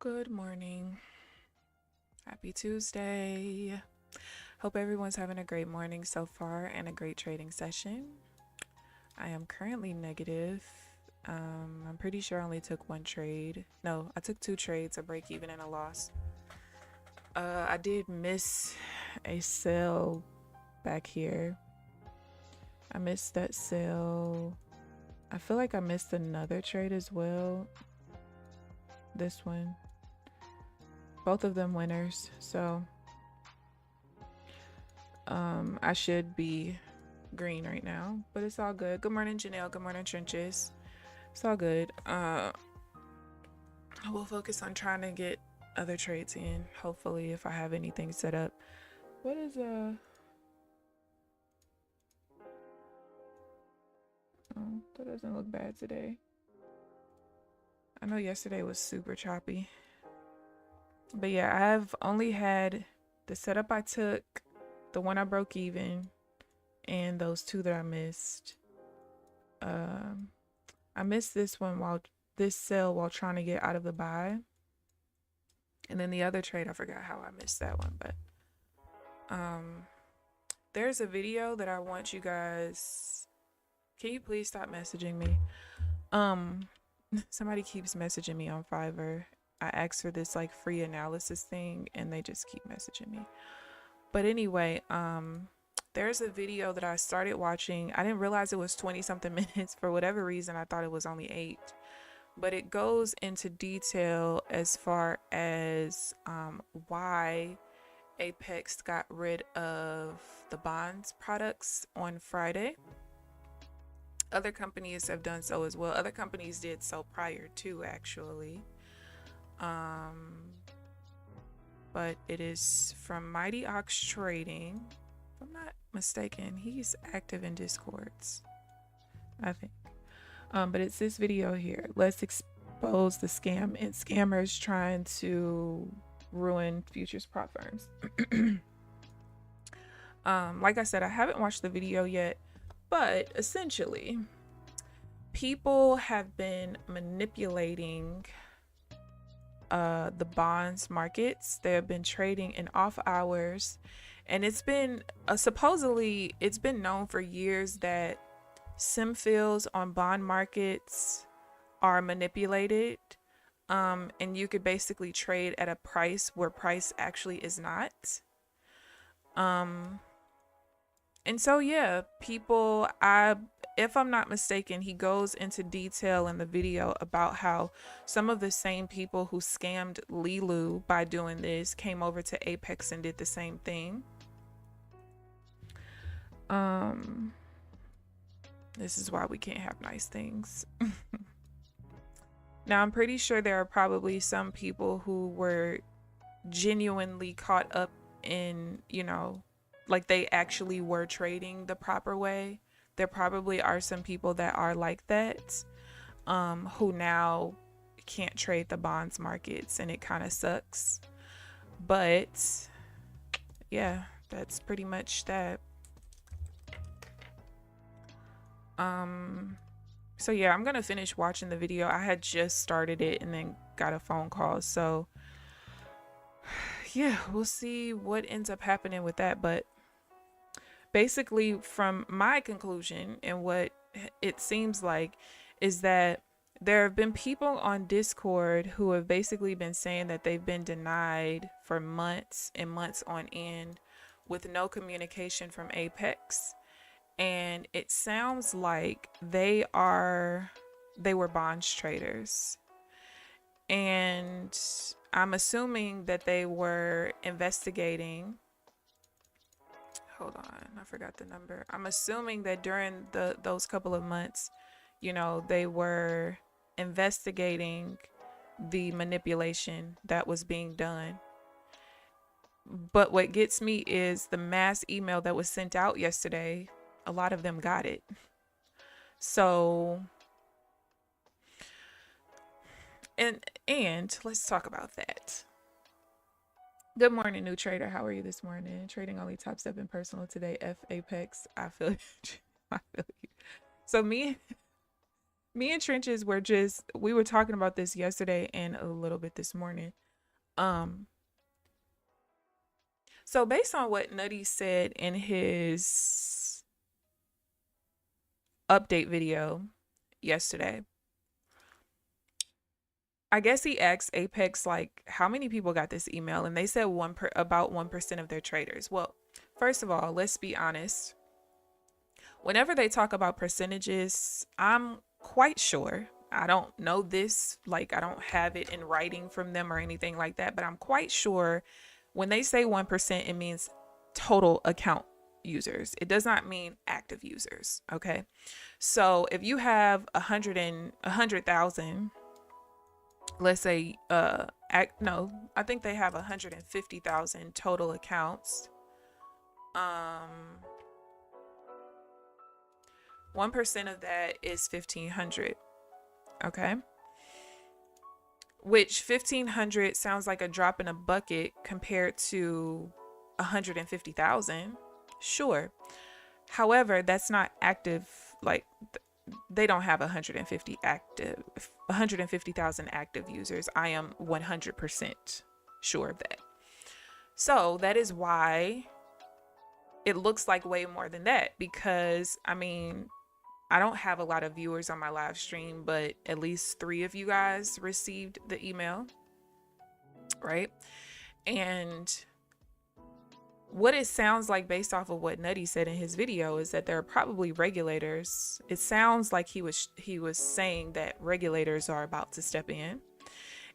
Good morning. Happy Tuesday. Hope everyone's having a great morning so far and a great trading session. I am currently negative. I'm pretty sure I only took one trade. No, I took two trades, a break even and a loss. I did miss a sell back here. I missed that sell. I feel like I missed another trade as well. This one. Both of them winners, so I should be green right now, but it's all good. Good morning, Janelle. Good morning, Trenches. It's all good. I will focus on trying to get other trades in, hopefully, if I have anything set up. What is oh, that doesn't look bad today. I know yesterday was super choppy. But yeah, I've only had the setup I took, the one I broke even, and those two that I missed. I missed this one this sell while trying to get out of the buy. And then the other trade, I forgot how I missed that one, but there's a video that I want you guys. Can you please stop messaging me? Somebody keeps messaging me on Fiverr. I asked for this like free analysis thing and they just keep messaging me. But anyway, there's a video that I started watching. I didn't realize it was 20 something minutes. For whatever reason, I thought it was only 8. But it goes into detail as far as why Apex got rid of the bonds products on Friday. Other companies have done so as well. Other companies did so prior to, actually. But it is from Mighty Ox Trading. If I'm not mistaken, he's active in Discords, I think. But it's this video here. Let's expose the scam and scammers trying to ruin futures prop firms. Like I said, I haven't watched the video yet, but essentially, people have been manipulating the bonds markets. They have been trading in off hours, and it's been supposedly it's been known for years that sim fields on bond markets are manipulated, and you could basically trade at a price where price actually is not. And so yeah, people, if I'm not mistaken, he goes into detail in the video about how some of the same people who scammed Lilu by doing this came over to Apex and did the same thing. This is why we can't have nice things. Now, I'm pretty sure there are probably some people who were genuinely caught up in, like they actually were trading the proper way. There probably are some people that are like that, who now can't trade the bonds markets, and it kind of sucks. But yeah, that's pretty much that. So yeah, I'm gonna finish watching the video. I had just started it and then got a phone call, so yeah, we'll see what ends up happening with that. But basically, from my conclusion and what it seems like is that there have been people on Discord who have basically been saying that they've been denied for months and months on end with no communication from Apex. And it sounds like they were bonds traders. And I'm assuming that they were investigating. Hold on, I forgot the number. I'm assuming that during those couple of months, they were investigating the manipulation that was being done. But what gets me is the mass email that was sent out yesterday. A lot of them got it. So, and let's talk about that. Good morning, new trader. How are you this morning? Trading only top step in personal today. F Apex. I feel you. I feel you. So me Me and Trenches we were talking about this yesterday and a little bit this morning. Um, so based on what Nutty said in his update video yesterday, I guess he asked Apex like how many people got this email, and they said about 1% of their traders. Well, first of all, let's be honest. Whenever they talk about percentages, I'm quite sure, I don't know this, like I don't have it in writing from them or anything like that, but I'm quite sure when they say 1%, it means total account users. It does not mean active users. Okay. So if you have 100,000, let's say, no, I think they have 150,000 total accounts. 1% of that is 1,500. Okay. Which 1,500 sounds like a drop in a bucket compared to 150,000. Sure. However, that's not active. Like they don't have 150,000 active users. I am 100% sure of that. So that is why it looks like way more than that, because I mean, I don't have a lot of viewers on my live stream, but at least 3 of you guys received the email, right? And what it sounds like based off of what Nutty said in his video is that there are probably regulators. It sounds like he was saying that regulators are about to step in.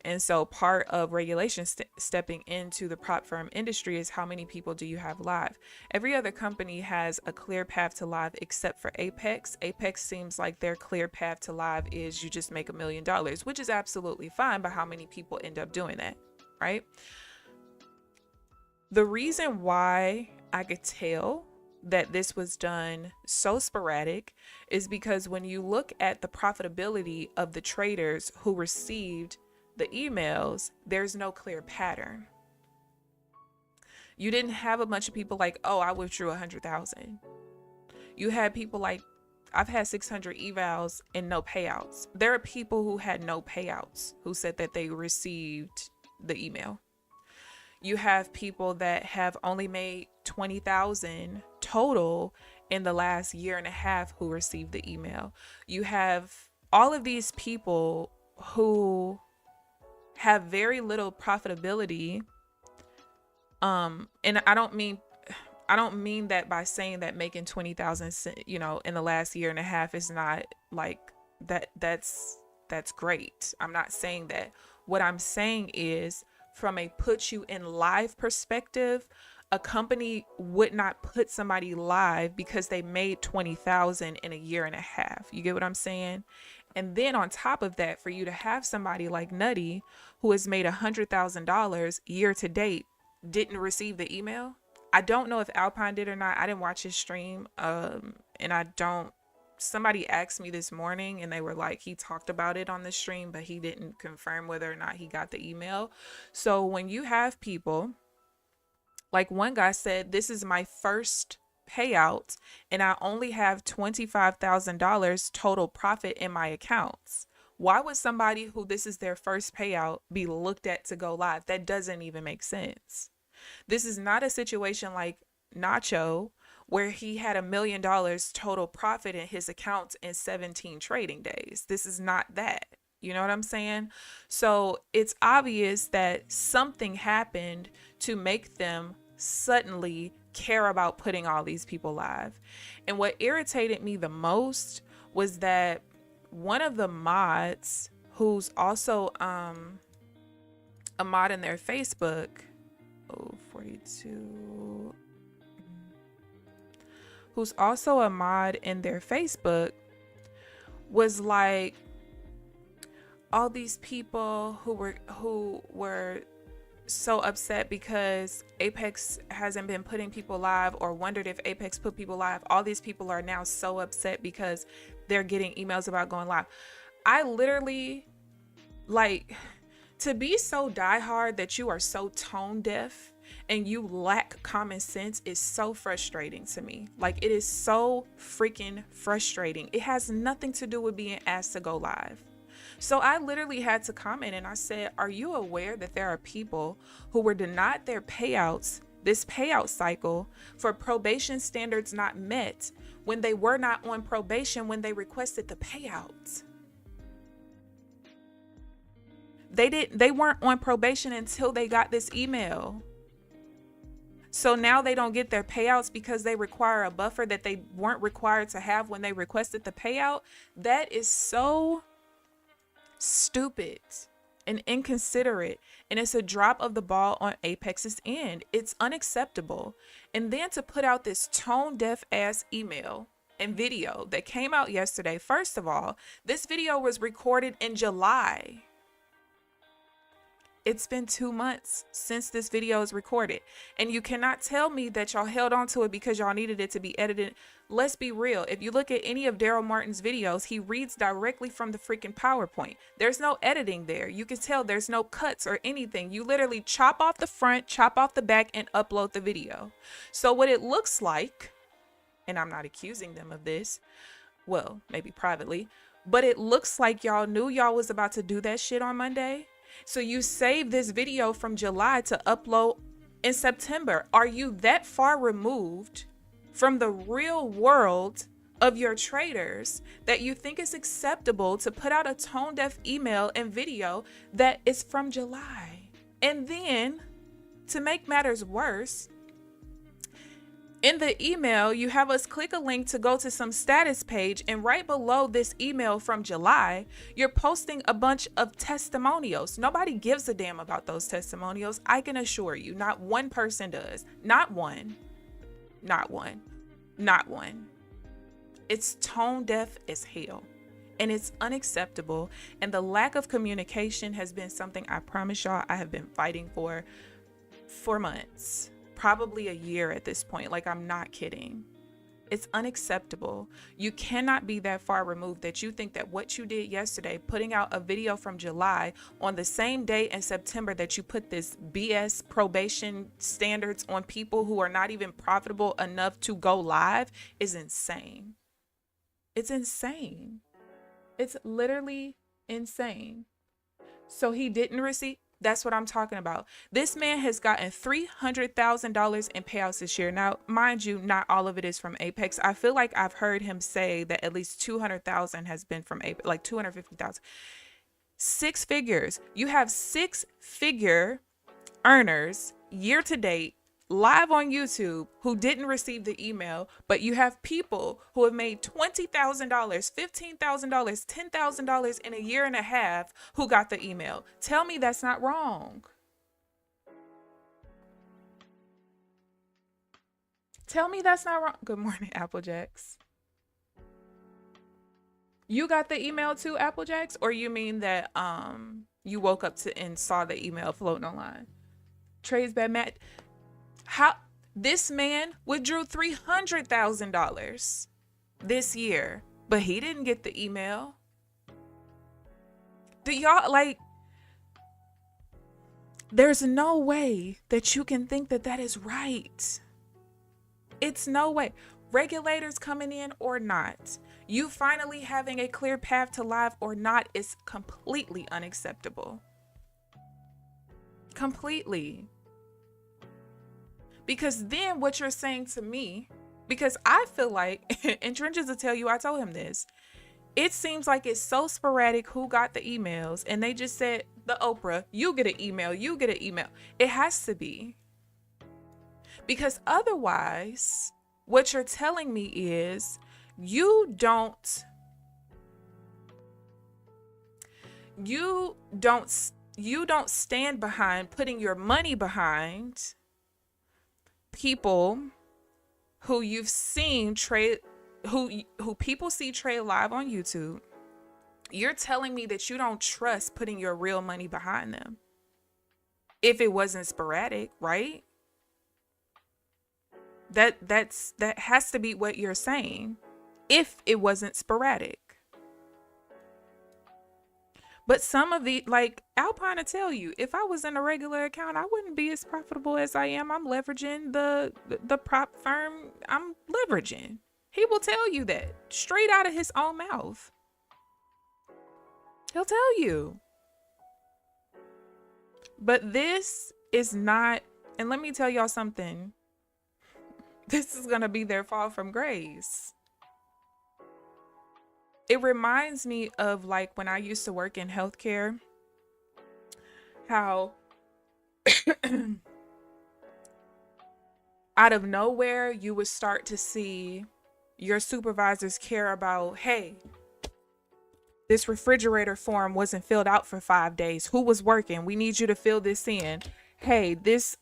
And so part of regulation stepping into the prop firm industry is how many people do you have live? Every other company has a clear path to live except for Apex. Apex seems like their clear path to live is you just make $1 million, which is absolutely fine, but how many people end up doing that, right? The reason why I could tell that this was done so sporadic is because when you look at the profitability of the traders who received the emails, there's no clear pattern. You didn't have a bunch of people like, oh, I withdrew 100,000. You had people like, I've had 600 evals and no payouts. There are people who had no payouts who said that they received the email. You have people that have only made 20,000 total in the last year and a half who received the email. You have all of these people who have very little profitability. And I don't mean that by saying that making 20,000, in the last year and a half is not like that. That's great. I'm not saying that. What I'm saying is, from a put you in live perspective, a company would not put somebody live because they made 20,000 in a year and a half. You get what I'm saying? And then on top of that, for you to have somebody like Nutty who has made $100,000 year to date didn't receive the email. I don't know if Alpine did or not. I didn't watch his stream. Somebody asked me this morning and they were like, he talked about it on the stream, but he didn't confirm whether or not he got the email. So when you have people, like one guy said, this is my first payout and I only have $25,000 total profit in my accounts. Why would somebody who this is their first payout be looked at to go live? That doesn't even make sense. This is not a situation like Nacho, where he had $1 million total profit in his accounts in 17 trading days. This is not that. You know what I'm saying? So it's obvious that something happened to make them suddenly care about putting all these people live. And what irritated me the most was that one of the mods, who's also a mod in their Facebook, 42, who's also a mod in their Facebook, was like, all these people who were so upset because Apex hasn't been putting people live, or wondered if Apex put people live. All these people are now so upset because they're getting emails about going live. I literally, like, to be so diehard that you are so tone deaf and you lack common sense is so frustrating to me. Like, it is so freaking frustrating. It has nothing to do with being asked to go live. So I literally had to comment and I said, are you aware that there are people who were denied their payouts, this payout cycle, for probation standards not met when they were not on probation when they requested the payouts? They weren't on probation until they got this email. So now they don't get their payouts because they require a buffer that they weren't required to have when they requested the payout. That is so stupid and inconsiderate, and it's a drop of the ball on Apex's end. It's unacceptable. And then to put out this tone deaf ass email and video that came out yesterday. First of all, this video was recorded in July. It's been 2 months since this video is recorded, and you cannot tell me that y'all held on to it because y'all needed it to be edited. Let's be real. If you look at any of Daryl Martin's videos, he reads directly from the freaking PowerPoint. There's no editing there. You can tell there's no cuts or anything. You literally chop off the front, chop off the back, and upload the video. So what it looks like, and I'm not accusing them of this, well, maybe privately, but it looks like y'all knew y'all was about to do that shit on Monday. So you saved this video from July to upload in September. Are you that far removed from the real world of your traders that you think it's acceptable to put out a tone deaf email and video that is from July? And then, to make matters worse, in the email, you have us click a link to go to some status page, and right below this email from July, you're posting a bunch of testimonials. Nobody gives a damn about those testimonials. I can assure you, not one person does. Not one. Not one. Not one. It's tone deaf as hell, and it's unacceptable. And the lack of communication has been something, I promise y'all, I have been fighting for months. Probably a year at this point. Like, I'm not kidding. It's unacceptable. You cannot be that far removed that you think that what you did yesterday, putting out a video from July on the same day in September that you put this BS probation standards on people who are not even profitable enough to go live, is insane. It's insane. It's literally insane. So he didn't receive. That's what I'm talking about. This man has gotten $300,000 in payouts this year. Now, mind you, not all of it is from Apex. I feel like I've heard him say that at least 200,000 has been from Apex, like 250,000. 6 figures. You have 6-figure earners year to date live on YouTube who didn't receive the email, but you have people who have made $20,000, $15,000, $10,000 in a year and a half who got the email. Tell me that's not wrong. Tell me that's not wrong. Good morning, Applejacks. You got the email too, Applejacks? Or you mean that you woke up to and saw the email floating online? Trey's bad Matt. How this man withdrew $300,000 this year, but he didn't get the email. Do y'all like? There's no way that you can think that that is right. It's no way. Regulators coming in or not, you finally having a clear path to live or not is completely unacceptable. Completely. Because then what you're saying to me, because I feel like, and Trenches will tell you, I told him this, it seems like it's so sporadic who got the emails, and they just said, the Oprah, you get an email, you get an email. It has to be. Because otherwise, what you're telling me is you don't stand behind putting your money behind people who you've seen trade, who people see trade live on YouTube. You're telling me that you don't trust putting your real money behind them if it wasn't sporadic, right? That has to be what you're saying, if it wasn't sporadic. But some of the, like Alpine to tell you, if I was in a regular account, I wouldn't be as profitable as I am. I'm leveraging the prop firm I'm leveraging. He will tell you that straight out of his own mouth. He'll tell you. But this is not, and let me tell y'all something. This is going to be their fall from grace. It reminds me of like when I used to work in healthcare, how out of nowhere you would start to see your supervisors care about, hey, this refrigerator form wasn't filled out for 5 days. Who was working? We need you to fill this in. Hey, this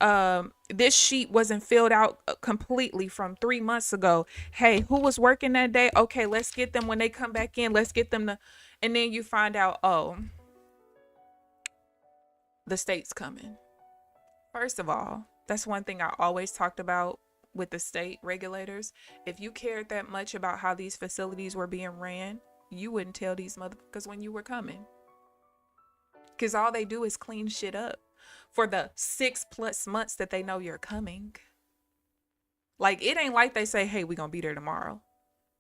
sheet wasn't filled out completely from 3 months ago. Hey, who was working that day? Okay, let's get them when they come back in. Let's get them to, and then you find out, oh, the state's coming. First of all, that's one thing I always talked about with the state regulators. If you cared that much about how these facilities were being ran, you wouldn't tell these motherfuckers when you were coming. Because all they do is clean shit up for the 6+ months that they know you're coming. Like, it ain't like they say, hey, we're going to be there tomorrow.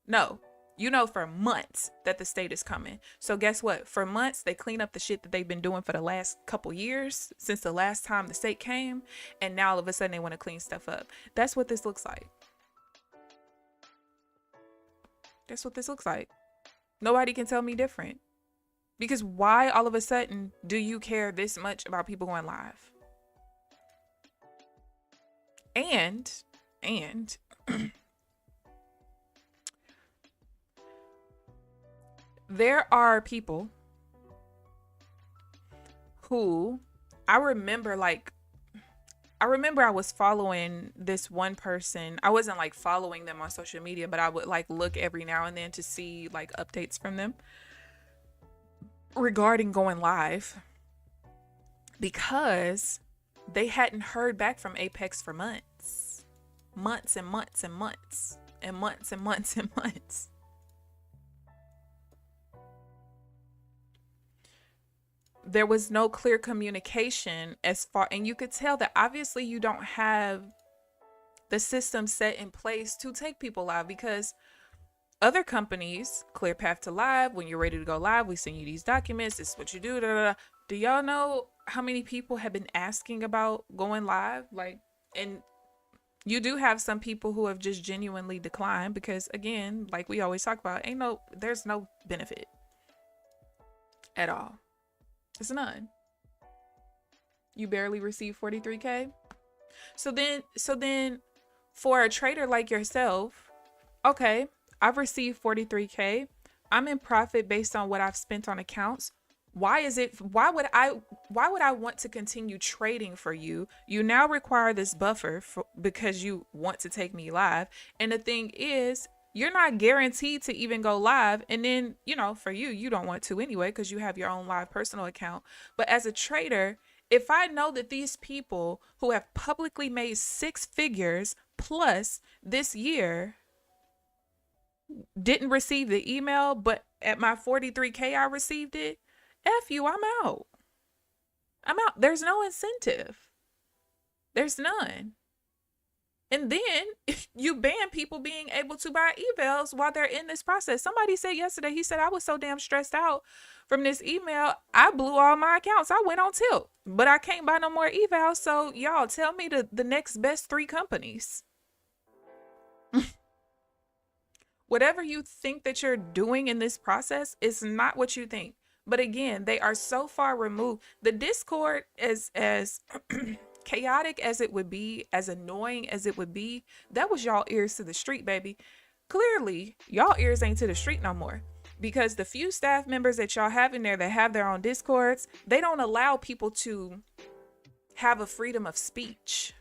No, you know for months that the state is coming. So guess what? For months, they clean up the shit that they've been doing for the last couple years since the last time the state came. And now all of a sudden they want to clean stuff up. That's what this looks like. That's what this looks like. Nobody can tell me different. Because why all of a sudden do you care this much about people going live? And there are people who I remember I was following this one person. I wasn't like following them on social media, but I would like look every now and then to see like updates from them regarding going live, because they hadn't heard back from Apex for months and months and months and months and months and months. There was no clear communication as far, and you could tell that obviously you don't have the system set in place to take people live, because other companies, clear path to live, when you're ready to go live, we send you these documents, this is what you do, da, da, da. Do y'all know how many people have been asking about going live? Like, and you do have some people who have just genuinely declined because, again, like we always talk about, there's no benefit at all. It's none. You barely receive 43K. So then for a trader like yourself, okay, I've received 43K. I'm in profit based on what I've spent on accounts. Why would I want to continue trading for you? You now require this buffer because you want to take me live. And the thing is, you're not guaranteed to even go live. And then, for you don't want to anyway, because you have your own live personal account. But as a trader, if I know that these people who have publicly made 6 figures plus this year didn't receive the email, but at my 43K, I received it, F you, I'm out. I'm out. There's no incentive. There's none. And then you ban people being able to buy evals while they're in this process. Somebody said yesterday, he said, I was so damn stressed out from this email, I blew all my accounts. I went on tilt, but I can't buy no more evals. So y'all tell me the next best 3 companies. Whatever you think that you're doing in this process is not what you think. But again, they are so far removed. The Discord is as chaotic as it would be, as annoying as it would be. That was y'all ears to the street, baby. Clearly, y'all ears ain't to the street no more, because the few staff members that y'all have in there that have their own Discords, they don't allow people to have a freedom of speech.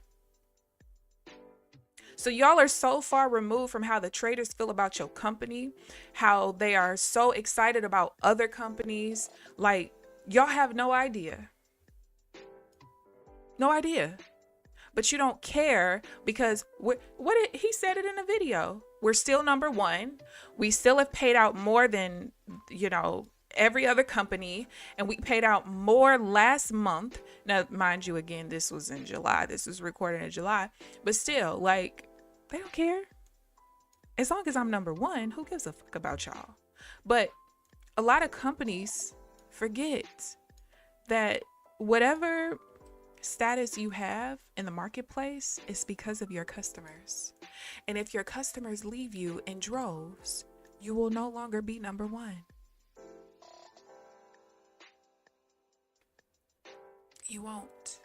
So y'all are so far removed from how the traders feel about your company, how they are so excited about other companies. Like, y'all have no idea. No idea. But you don't care because he said it in the video. We're still number 1. We still have paid out more than, every other company, and we paid out more last month. Now, mind you, again, this was in July. This was recorded in July, but still, like, they don't care. As long as I'm number one, who gives a fuck about y'all? But a lot of companies forget that whatever status you have in the marketplace is because of your customers. And if your customers leave you in droves, you will no longer be number one. You won't.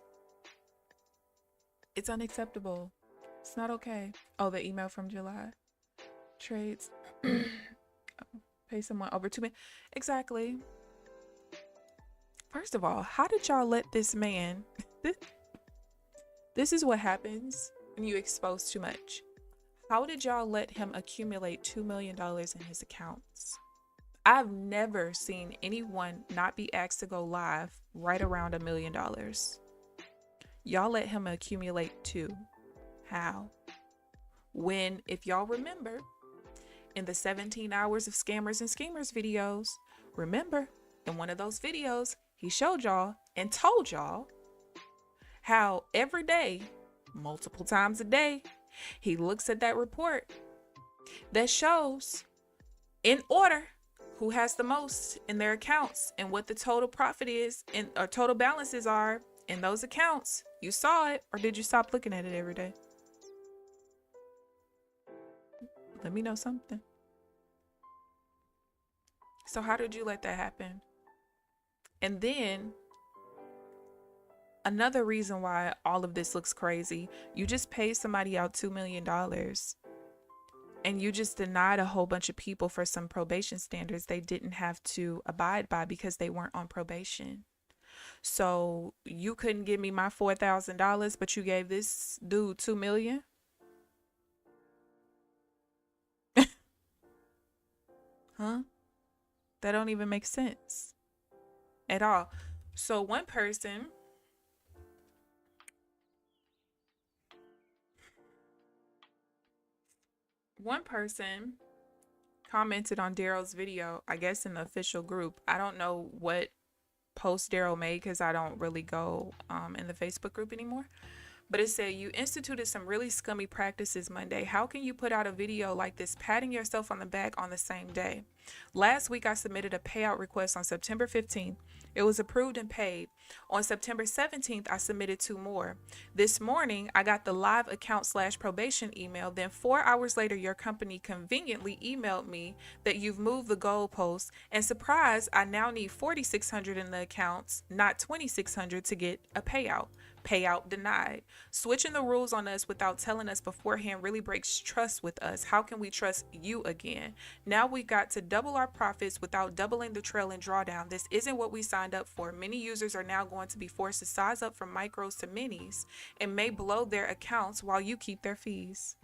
It's unacceptable. It's not okay. Oh, the email from July. Trades. Pay someone over 2 million. Exactly. First of all, how did y'all let this man... This is what happens when you expose too much. How did y'all let him accumulate $2 million in his accounts? I've never seen anyone not be asked to go live right around $1 million. Y'all let him accumulate two. How? When, if y'all remember, in the 17 hours of scammers and schemers videos, remember, in one of those videos, he showed y'all and told y'all how every day, multiple times a day, he looks at that report that shows in order who has the most in their accounts and what the total profit is and or total balances are in those accounts. You saw it, or did you stop looking at it every day? Let me know something. So how did you let that happen? And then another reason why all of this looks crazy, you just paid somebody out $2 million and you just denied a whole bunch of people for some probation standards they didn't have to abide by because they weren't on probation. So you couldn't give me my $4,000, but you gave this dude $2 million? Huh? That don't even make sense at all. So one person commented on Daryl's video, I guess in the official group. I don't know what post Daryl made because I don't really go in the Facebook group anymore. But it said, you instituted some really scummy practices Monday. How can you put out a video like this, patting yourself on the back on the same day? Last week, I submitted a payout request on September 15th. It was approved and paid. On September 17th, I submitted 2 more. This morning, I got the live account/probation email. Then 4 hours later, your company conveniently emailed me that you've moved the goalpost. And surprise, I now need $4,600 in the accounts, not $2,600 to get a payout. Payout denied. Switching the rules on us without telling us beforehand really breaks trust with us. How can we trust you again? Now we've got to double our profits without doubling the trail and drawdown. This isn't what we signed up for. Many users are now going to be forced to size up from micros to minis and may blow their accounts while you keep their fees.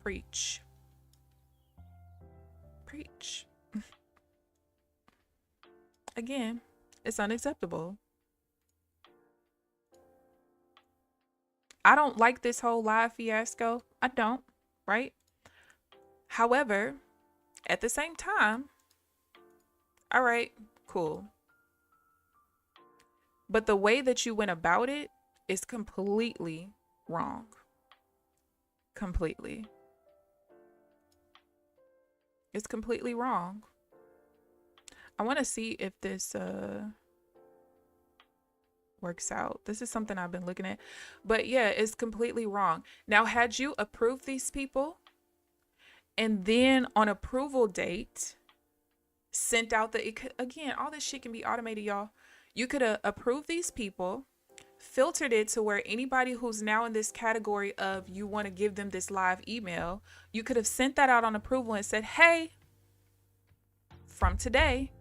Preach. Preach. Again, it's unacceptable. I don't like this whole live fiasco. I don't, right? However, at the same time, all right, cool. But the way that you went about it is completely wrong. Completely. It's completely wrong. I want to see if this works out. This is something I've been looking at, but yeah, it's completely wrong. Now, had you approved these people and then on approval date sent out again, all this shit can be automated, y'all. You could have approved these people, filtered it to where anybody who's now in this category of you want to give them this live email, you could have sent that out on approval and said, hey, from today,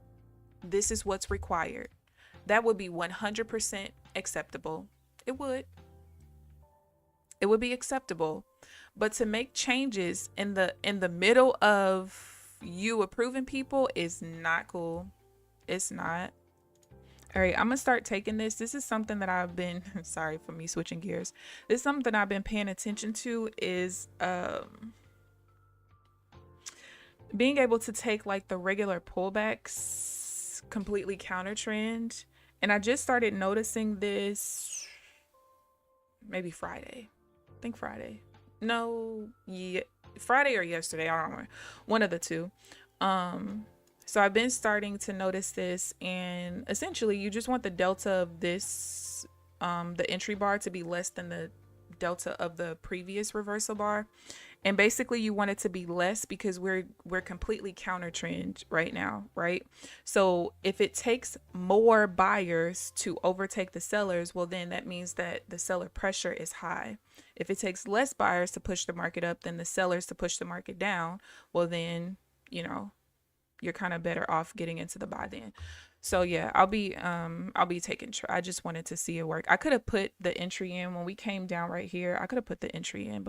this is what's required. That would be 100% acceptable. It would. It would be acceptable. But to make changes in the middle of you approving people is not cool. It's not. All right, I'm gonna start taking this. This is something that I've been, sorry for me switching gears. This is something I've been paying attention to is being able to take like the regular pullbacks completely counter trend. And I just started noticing this maybe Friday. I think Friday. No, yeah, Friday or yesterday. I don't remember. One of the two. So I've been starting to notice this, and essentially you just want the delta of this, the entry bar to be less than the delta of the previous reversal bar. And basically you want it to be less because we're completely counter trend right now, right? So if it takes more buyers to overtake the sellers, well then that means that the seller pressure is high. If it takes less buyers to push the market up than the sellers to push the market down, well then, you know, you're kind of better off getting into the buy then. So yeah, I'll be taking, I just wanted to see it work. I could have put the entry in when we came down right here. I could have put the entry in,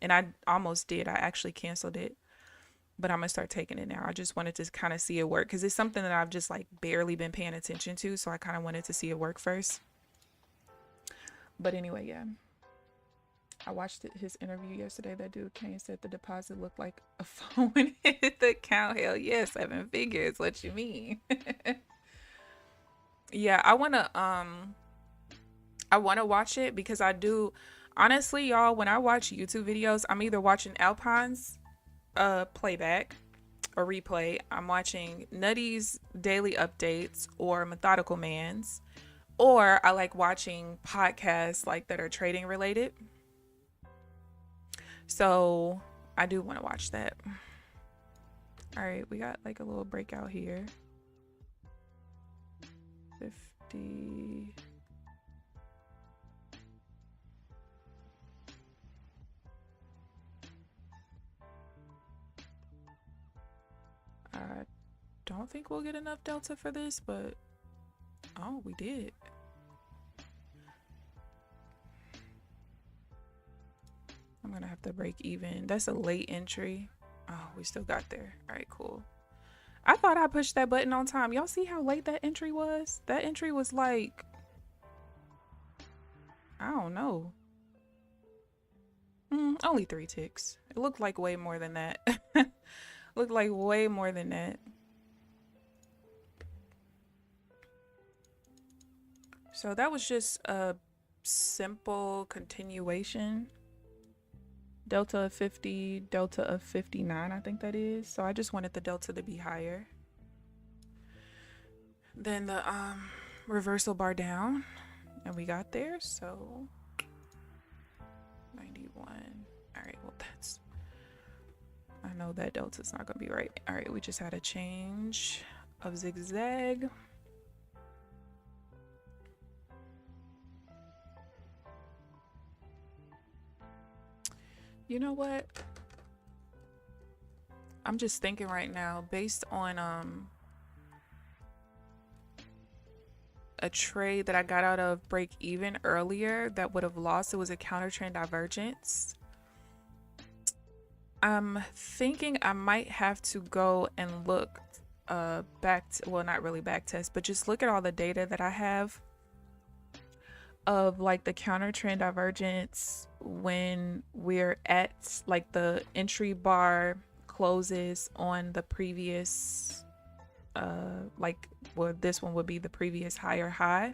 and I almost did. I actually canceled it, but I'm gonna start taking it now. I just wanted to kind of see it work because it's something that I've just like barely been paying attention to. So I kind of wanted to see it work first. But anyway, yeah. I watched his interview yesterday. That dude came and said the deposit looked like a phone when it hit the account. Hell yeah, 7 figures. What you mean? Yeah, I wanna watch it because I do. Honestly, y'all, when I watch YouTube videos, I'm either watching Alpine's playback or replay. I'm watching Nutty's daily updates or Methodical Man's, or I like watching podcasts like that are trading related. So I do want to watch that. All right, we got like a little breakout here. 50. I don't think we'll get enough delta for this, but oh, we did. I'm gonna have to break even. That's a late entry. Oh, we still got there. All right, cool. I thought I pushed that button on time. Y'all see how late that entry was? That entry was like, I don't know. Only 3 ticks. It looked like way more than that. Looked like way more than that. So that was just a simple continuation. Delta of 50, delta of 59, I think that is. So I just wanted the delta to be higher than the reversal bar down. And we got there, so 91. All right, well that's, I know that delta's not gonna be right. All right, we just had a change of zigzag. You know what? I'm just thinking right now, based on a trade that I got out of break even earlier that would have lost. It was a counter trend divergence. I'm thinking I might have to go and look well, not really back test, but just look at all the data that I have of like the counter trend divergence when we're at like the entry bar closes on the previous like, well, this one would be the previous higher high.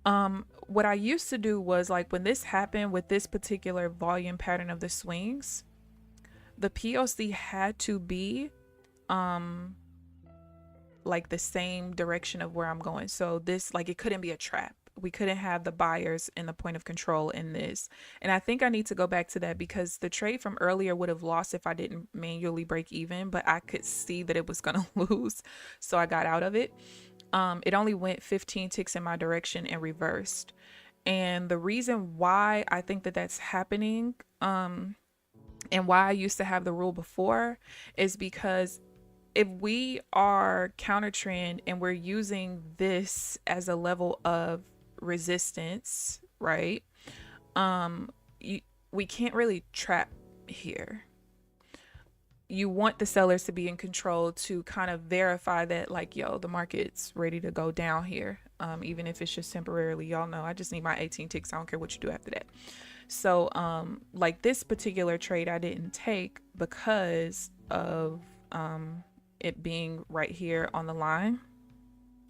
What I used to do was like when this happened with this particular volume pattern of the swings, the POC had to be like the same direction of where I'm going. So this, like, it couldn't be a trap. We couldn't have the buyers in the point of control in this. And I think I need to go back to that because the trade from earlier would have lost if I didn't manually break even, but I could see that it was going to lose. So I got out of it. It only went 15 ticks in my direction and reversed. And the reason why I think that that's happening, and why I used to have the rule before, is because if we are counter trend and we're using this as a level of resistance, right? We can't really trap here. You want the sellers to be in control to kind of verify that, like, yo, the market's ready to go down here. Even if it's just temporarily. Y'all know I just need my 18 ticks. I don't care what you do after that. So like this particular trade I didn't take because of it being right here on the line.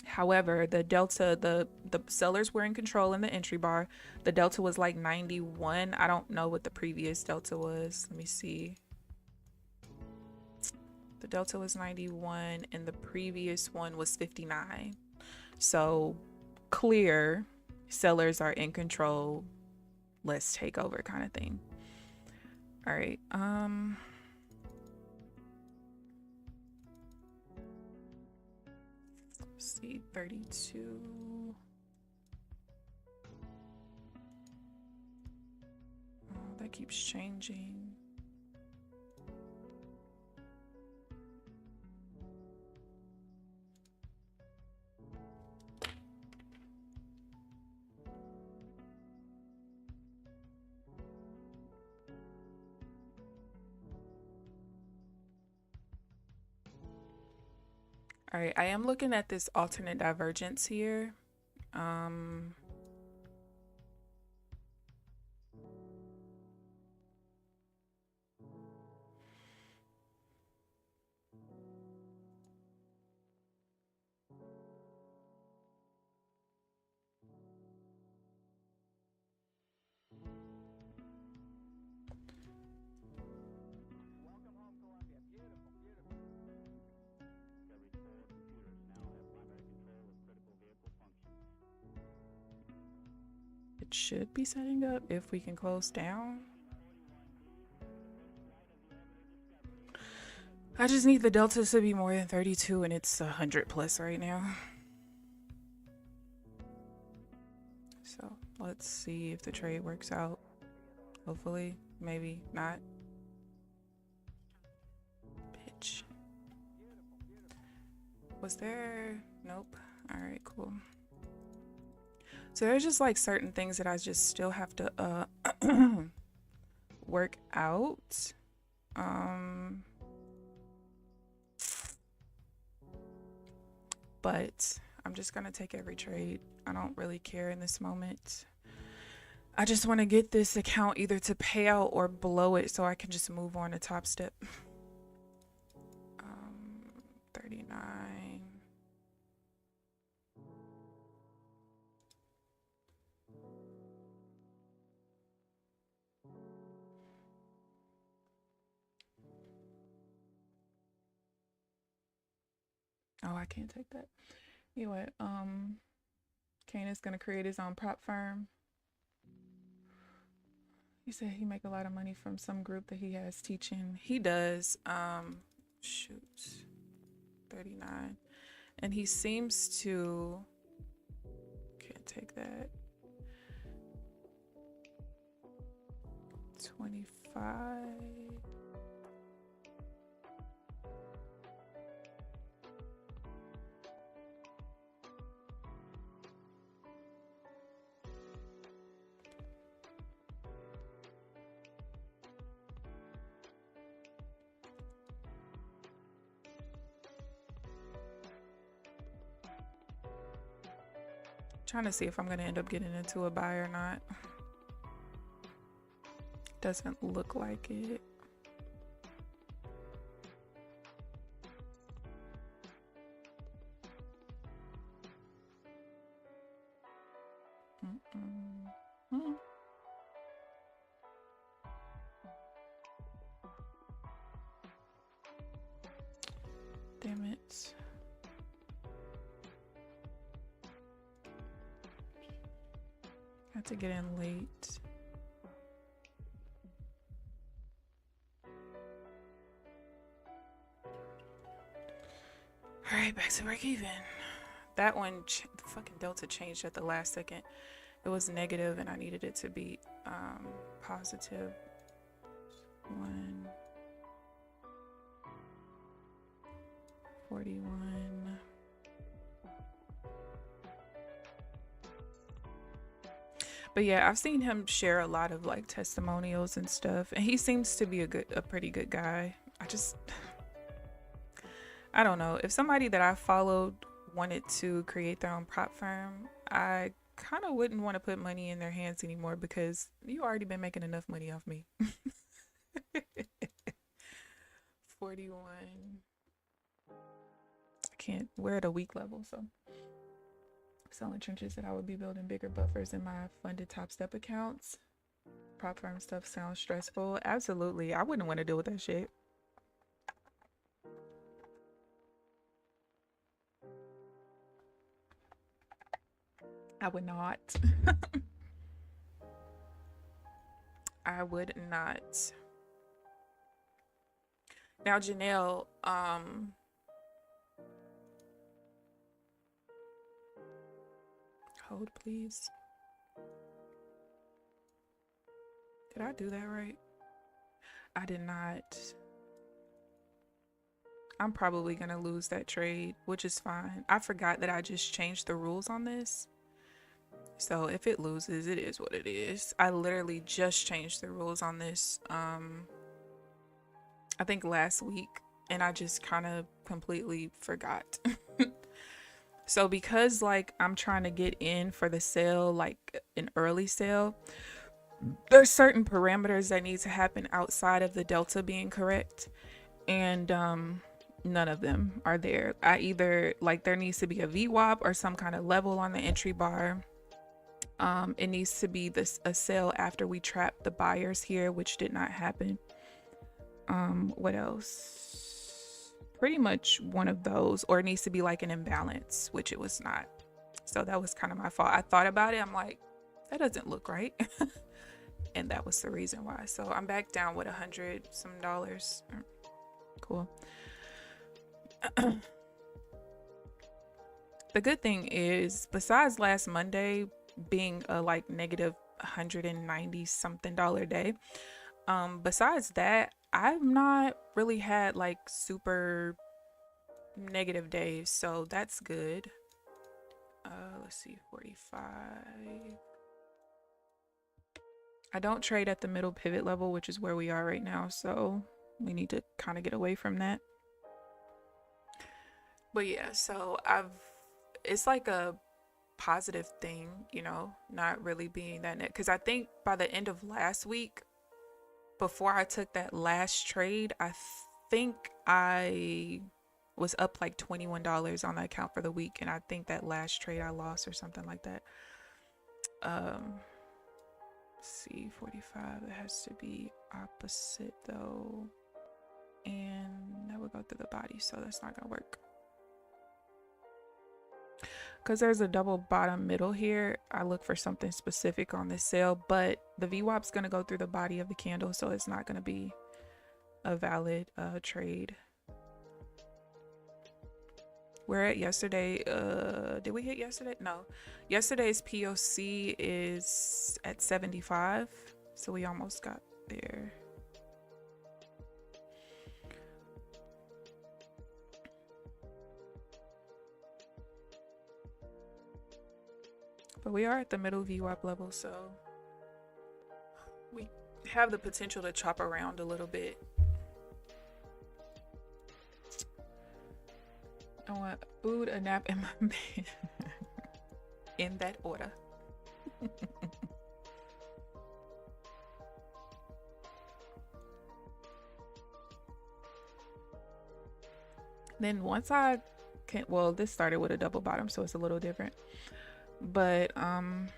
However, the delta, the sellers were in control in the entry bar. The delta was like 91. I don't know what the previous delta was. Let me see. The delta was 91 and the previous one was 59. So clear, sellers are in control. Let's take over kind of thing. All right. Let's see, 32. Oh, that keeps changing. All right, I am looking at this alternate divergence here. It should be setting up if we can close down. I just need the delta to be more than 32 and it's 100 plus right now. So let's see if the trade works out. Hopefully, maybe not. Bitch. Was there? Nope. All right, cool. So there's just like certain things that I just still have to work out. But I'm just gonna take every trade. I don't really care in this moment. I just want to get this account either to pay out or blow it so I can just move on to Top Step. 39. Oh, I can't take that. Anyway, Kane is gonna create his own prop firm. He said he make a lot of money from some group that he has teaching. He does. Shoot, 39, and he seems to. Can't take that. 25. Trying to see if I'm going to end up getting into a buy or not. Doesn't look like it. Damn it. Had to get in late. All right, back to break even. That one, the fucking delta changed at the last second. It was negative and I needed it to be positive. 141. But yeah, I've seen him share a lot of like testimonials and stuff, and he seems to be a pretty good guy. I don't know, if somebody that I followed wanted to create their own prop firm, I kind of wouldn't want to put money in their hands anymore because you already been making enough money off me. 41. I can't, we're at a weak level, so selling trenches that I would be building bigger buffers in my funded top step accounts. Prop firm stuff sounds stressful. Absolutely. I wouldn't want to deal with that shit. I would not. I would not. Now, Janelle, hold please. Did I do that right? I did not. I'm probably gonna lose that trade, which is fine. I forgot that I just changed the rules on this. So if it loses, it is what it is. I literally just changed the rules on this, I think last week, and I just kind of completely forgot. So because like I'm trying to get in for the sale, like an early sale, there's certain parameters that need to happen outside of the delta being correct, and none of them are there. I either like there needs to be a VWAP or some kind of level on the entry bar. It needs to be a sale after we trap the buyers here, which did not happen. What else? Pretty much one of those, or it needs to be like an imbalance, which it was not. So that was kind of my fault. I thought about it. I'm like, that doesn't look right. And that was the reason why. So I'm back down with $100 some. Cool. The good thing is, besides last Monday being a like negative $190 something day, besides that, I've not really had like super negative days, so that's good. Let's see, 45. I don't trade at the middle pivot level, which is where we are right now, so we need to kind of get away from that. But yeah, so it's like a positive thing, you know, not really being that net, because I think by the end of last week, before I took that last trade, I think I was up like $21 on the account for the week, and I think that last trade I lost or something like that. Let's see, 45, it has to be opposite though, and that would go through the body, so that's not gonna work. Because there's a double bottom middle here, I look for something specific on this sale, but the VWAP's going to go through the body of the candle, so it's not going to be a valid trade. We're at yesterday. Did we hit yesterday? No. Yesterday's POC is at 75, so we almost got there. But we are at the middle VWAP level, so we have the potential to chop around a little bit. I want food, a nap, and my bed. In that order. Then once I can, well, this started with a double bottom, so it's a little different. But I'm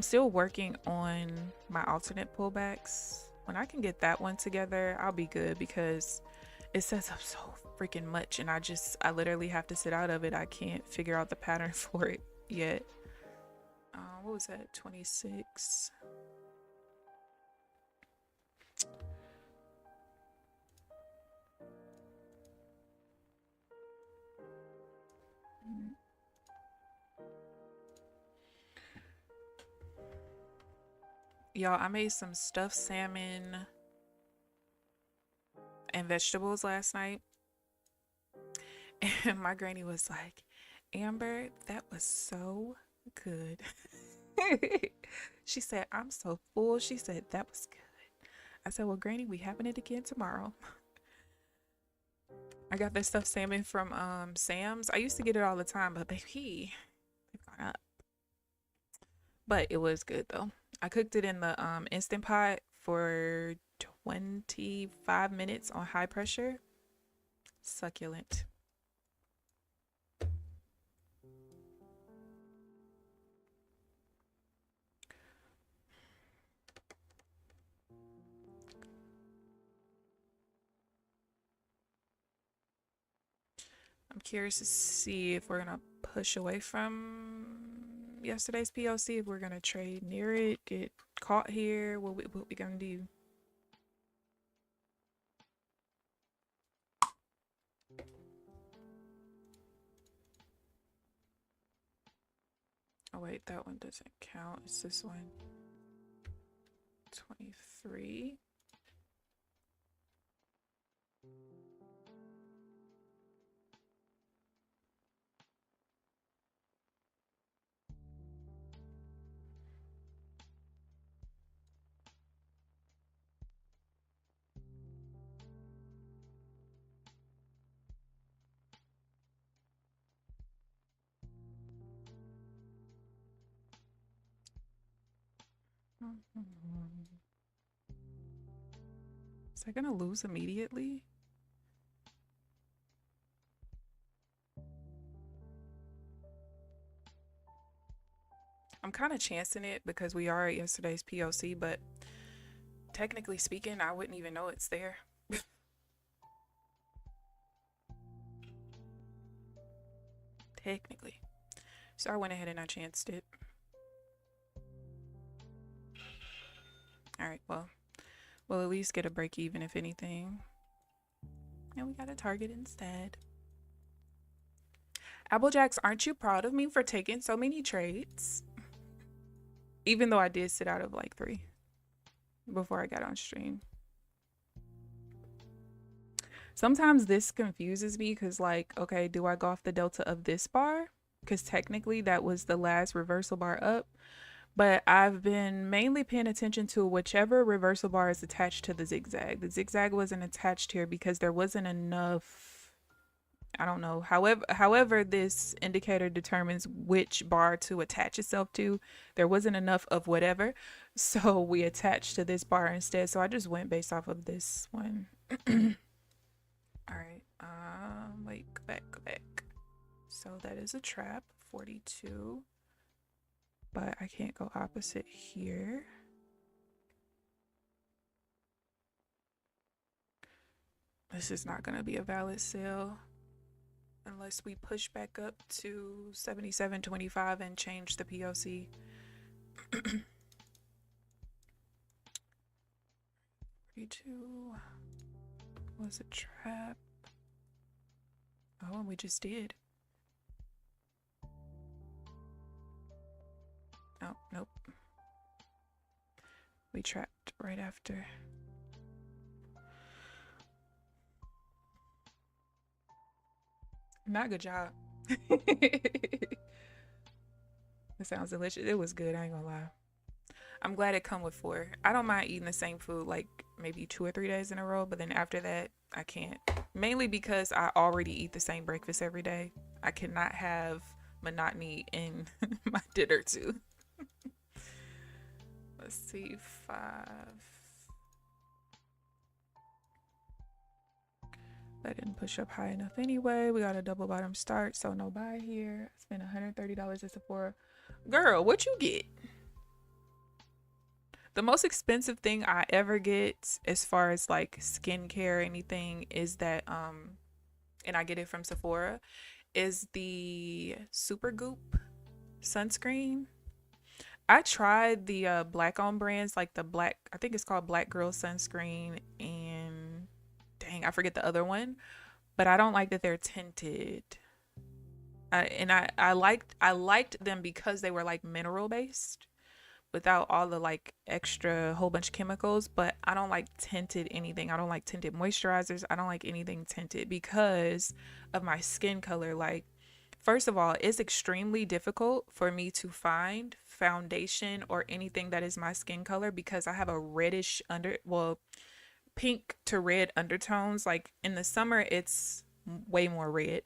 still working on my alternate pullbacks. When I can get that one together, I'll be good, because it sets up so freaking much, and I literally have to sit out of it. I can't figure out the pattern for it yet. What was that? 26. Y'all, I made some stuffed salmon and vegetables last night, and my granny was like, Amber, that was so good. She said, I'm so full. She said, that was good. I said, well, Granny, we having it again tomorrow. I got this stuffed salmon from Sam's. I used to get it all the time, but baby, they've gone up. But it was good though. I cooked it in the Instant Pot for 25 minutes on high pressure. Succulent. I'm curious to see if we're gonna push away from yesterday's POC, if we're gonna trade near it, get caught here, what we gonna do? Oh wait, that one doesn't count. It's this one. 23. Is that gonna lose immediately? I'm kind of chancing it because we are at yesterday's POC, but technically speaking, I wouldn't even know it's there. Technically. So I went ahead and I chanced it. Alright, well, we'll at least get a break even if anything. And we got a target instead. Applejacks, aren't you proud of me for taking so many trades? Even though I did sit out of like 3 before I got on stream. Sometimes this confuses me because, like, okay, do I go off the delta of this bar? Because technically that was the last reversal bar up. But I've been mainly paying attention to whichever reversal bar is attached to the zigzag. The zigzag wasn't attached here because there wasn't enough, I don't know. However this indicator determines which bar to attach itself to, there wasn't enough of whatever. So we attached to this bar instead. So I just went based off of this one. All right. Wait, go back. So that is a trap, 42. But I can't go opposite here. This is not going to be a valid sale unless we push back up to 77.25 and change the POC. 42 was a trap. Oh, and we just did. Oh, nope. We trapped right after. Not good job. It sounds delicious. It was good, I ain't gonna lie. I'm glad it come with 4. I don't mind eating the same food like maybe 2 or 3 days in a row, but then after that, I can't. Mainly because I already eat the same breakfast every day. I cannot have monotony in my dinner too. Let's see, 5. That didn't push up high enough anyway. We got a double bottom start, so no buy here. I spent $130 at Sephora. Girl, what you get? The most expensive thing I ever get as far as like skincare or anything is that and I get it from Sephora, is the Super Goop sunscreen. I tried the black on brands, like the black, I think it's called Black Girl Sunscreen, and dang, I forget the other one, but I don't like that they're tinted. I liked them because they were like mineral based without all the like extra whole bunch of chemicals, but I don't like tinted anything. I don't like tinted moisturizers. I don't like anything tinted because of my skin color. Like, first of all, it's extremely difficult for me to find foundation or anything that is my skin color because I have a reddish pink to red undertones. Like in the summer it's way more red.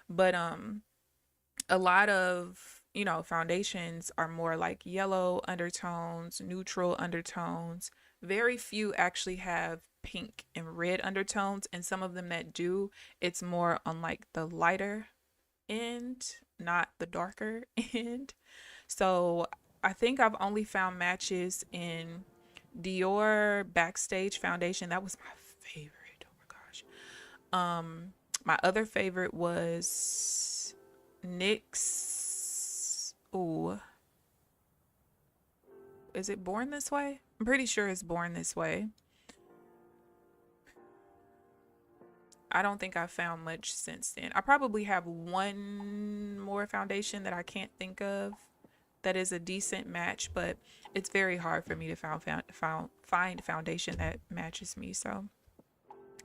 But a lot of, foundations are more like yellow undertones, neutral undertones, Very few actually have pink and red undertones, and some of them that do, it's more on like the lighter end, not the darker end. So I think I've only found matches in Dior Backstage Foundation. That was my favorite. Oh my gosh. My other favorite was NYX. Ooh, is it Born This Way? I'm pretty sure it's Born This Way. I don't think I've found much since then. I probably have one more foundation that I can't think of that is a decent match, but it's very hard for me to find foundation that matches me. So,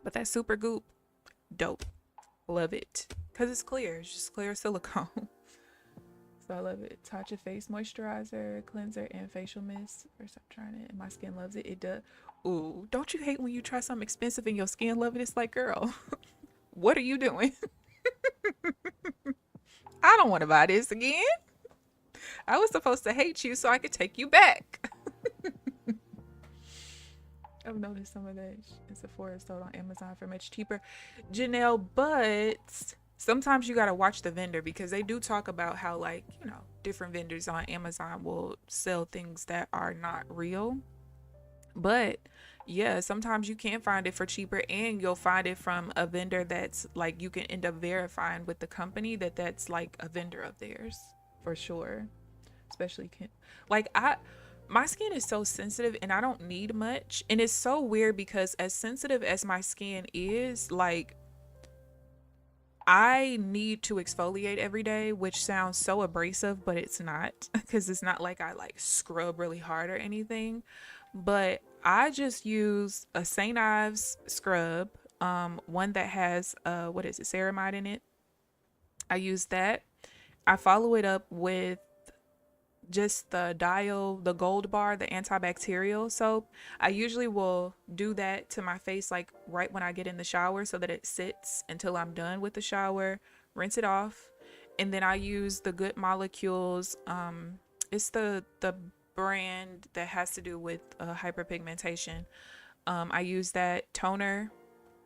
but that Super Goop, dope. Love it. Because it's clear. It's just clear silicone. So I love it. Tatcha face moisturizer, cleanser, and facial mist. First I'm trying it and my skin loves it. It does. Ooh, don't you hate when you try something expensive and your skin love it? It's like, girl, what are you doing? I don't want to buy this again. I was supposed to hate you so I could take you back. I've noticed some of that in Sephora sold on Amazon for much cheaper, Janelle, but sometimes you got to watch the vendor because they do talk about how, like, you know, different vendors on Amazon will sell things that are not real. But yeah, sometimes you can find it for cheaper, and you'll find it from a vendor that's like, you can end up verifying with the company that that's like a vendor of theirs for sure. Especially like my skin is so sensitive and I don't need much, and it's so weird because as sensitive as my skin is, like, I need to exfoliate every day, which sounds so abrasive, but it's not, because it's not like I like scrub really hard or anything. But I just use a St. Ives scrub, one that has what is it, ceramide in it. I use that. I follow it up with just the Dial, the Gold Bar, the antibacterial soap. I usually will do that to my face like right when I get in the shower so that it sits until I'm done with the shower, rinse it off. And then I use the Good Molecules. It's the brand that has to do with hyperpigmentation. I use that toner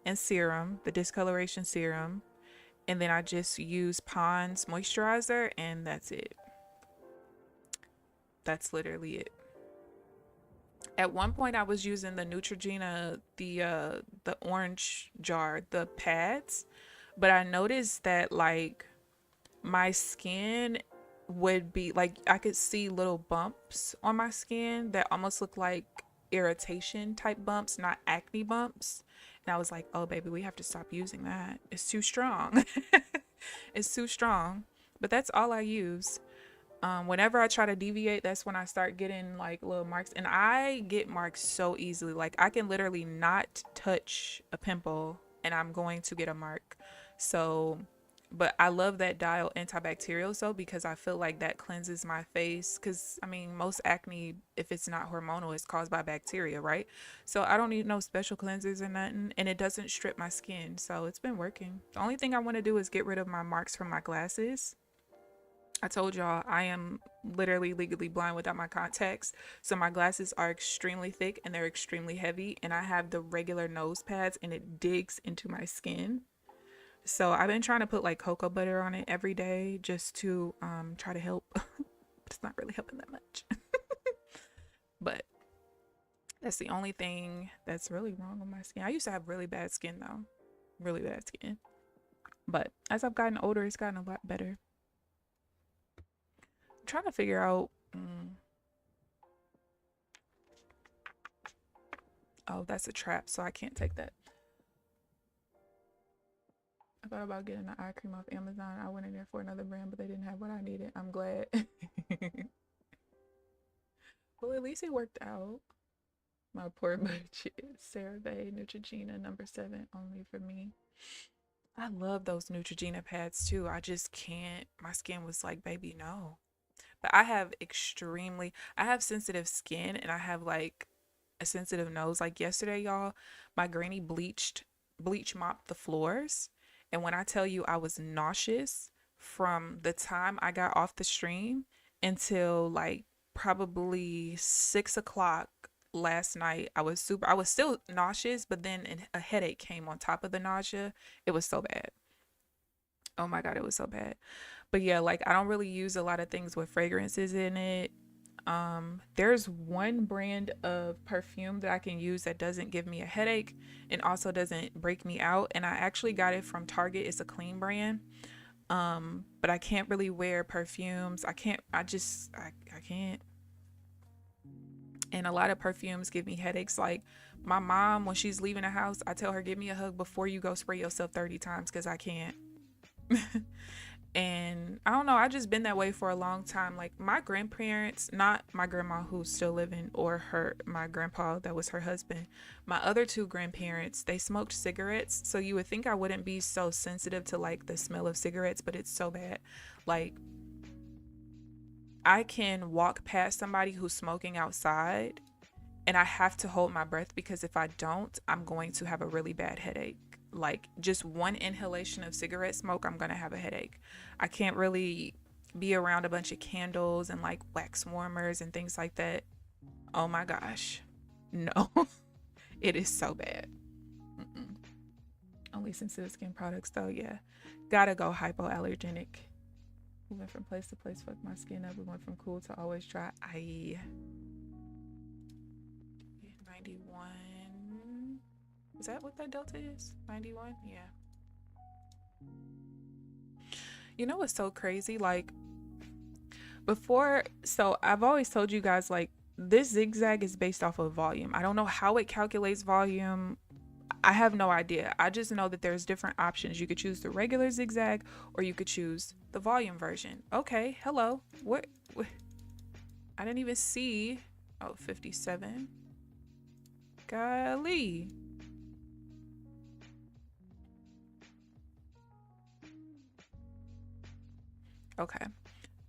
and serum, the discoloration serum. And then I just use Pond's moisturizer, and that's it. That's literally it. At one point I was using the Neutrogena, the orange jar, the pads, but I noticed that like my skin would be like, I could see little bumps on my skin that almost look like irritation type bumps, not acne bumps. And I was like, oh baby, we have to stop using that. It's too strong. It's too strong. But that's all I use. Whenever I try to deviate, that's when I start getting like little marks, and I get marks so easily. Like I can literally not touch a pimple and I'm going to get a mark. So, but I love that Dial antibacterial soap because I feel like that cleanses my face. Because I mean, most acne, if it's not hormonal, is caused by bacteria, right? So I don't need no special cleansers or nothing, and it doesn't strip my skin. So it's been working. The only thing I want to do is get rid of my marks from my glasses. I told y'all I am literally legally blind without my contacts. So my glasses are extremely thick and they're extremely heavy. And I have the regular nose pads and it digs into my skin. So I've been trying to put like cocoa butter on it every day just to try to help. But it's not really helping that much. But that's the only thing that's really wrong with my skin. I used to have really bad skin though. Really bad skin. But as I've gotten older, it's gotten a lot better. Trying to figure out oh, that's a trap, so I can't take that. I thought about getting an eye cream off Amazon. I went in there for another brand, but they didn't have what I needed. I'm glad. Well, at least it worked out. My poor budget. CeraVe Neutrogena #7 only for me. I love those Neutrogena pads too. I just can't. My skin was like, baby, no. But I have sensitive skin, and I have like a sensitive nose. Like yesterday, y'all, my granny bleach mopped the floors. And when I tell you I was nauseous from the time I got off the stream until like probably 6 o'clock, last night I was still nauseous, but then a headache came on top of the nausea. It was so bad. Oh my God, it was so bad. But yeah, like I don't really use a lot of things with fragrances in it. There's one brand of perfume that I can use that doesn't give me a headache and also doesn't break me out. And I actually got it from Target. It's a clean brand. But I can't really wear perfumes. I can't. And a lot of perfumes give me headaches. Like my mom, when she's leaving the house, I tell her, give me a hug before you go spray yourself 30 times because I can't. And I don't know, I just been that way for a long time. Like my grandparents, not my grandma who's still living, or my grandpa that was her husband, my other two grandparents, they smoked cigarettes. So you would think I wouldn't be so sensitive to like the smell of cigarettes, but it's so bad. Like I can walk past somebody who's smoking outside and I have to hold my breath, because if I don't, I'm going to have a really bad headache. Like just one inhalation of cigarette smoke, I'm gonna have a headache. I can't really be around a bunch of candles and like wax warmers and things like that. Oh my gosh, no. It is so bad. Mm-mm. Only sensitive skin products though. Yeah, gotta go hypoallergenic. We went from place to place, fucked my skin up. We went from cool to always dry. 91. Is that what that delta is? 91? Yeah. You know what's so crazy? Like before, so I've always told you guys, like this zigzag is based off of volume. I don't know how it calculates volume. I have no idea. I just know that there's different options. You could choose the regular zigzag or you could choose the volume version. Okay, hello. What? I didn't even see. Oh, 57. Golly. Okay,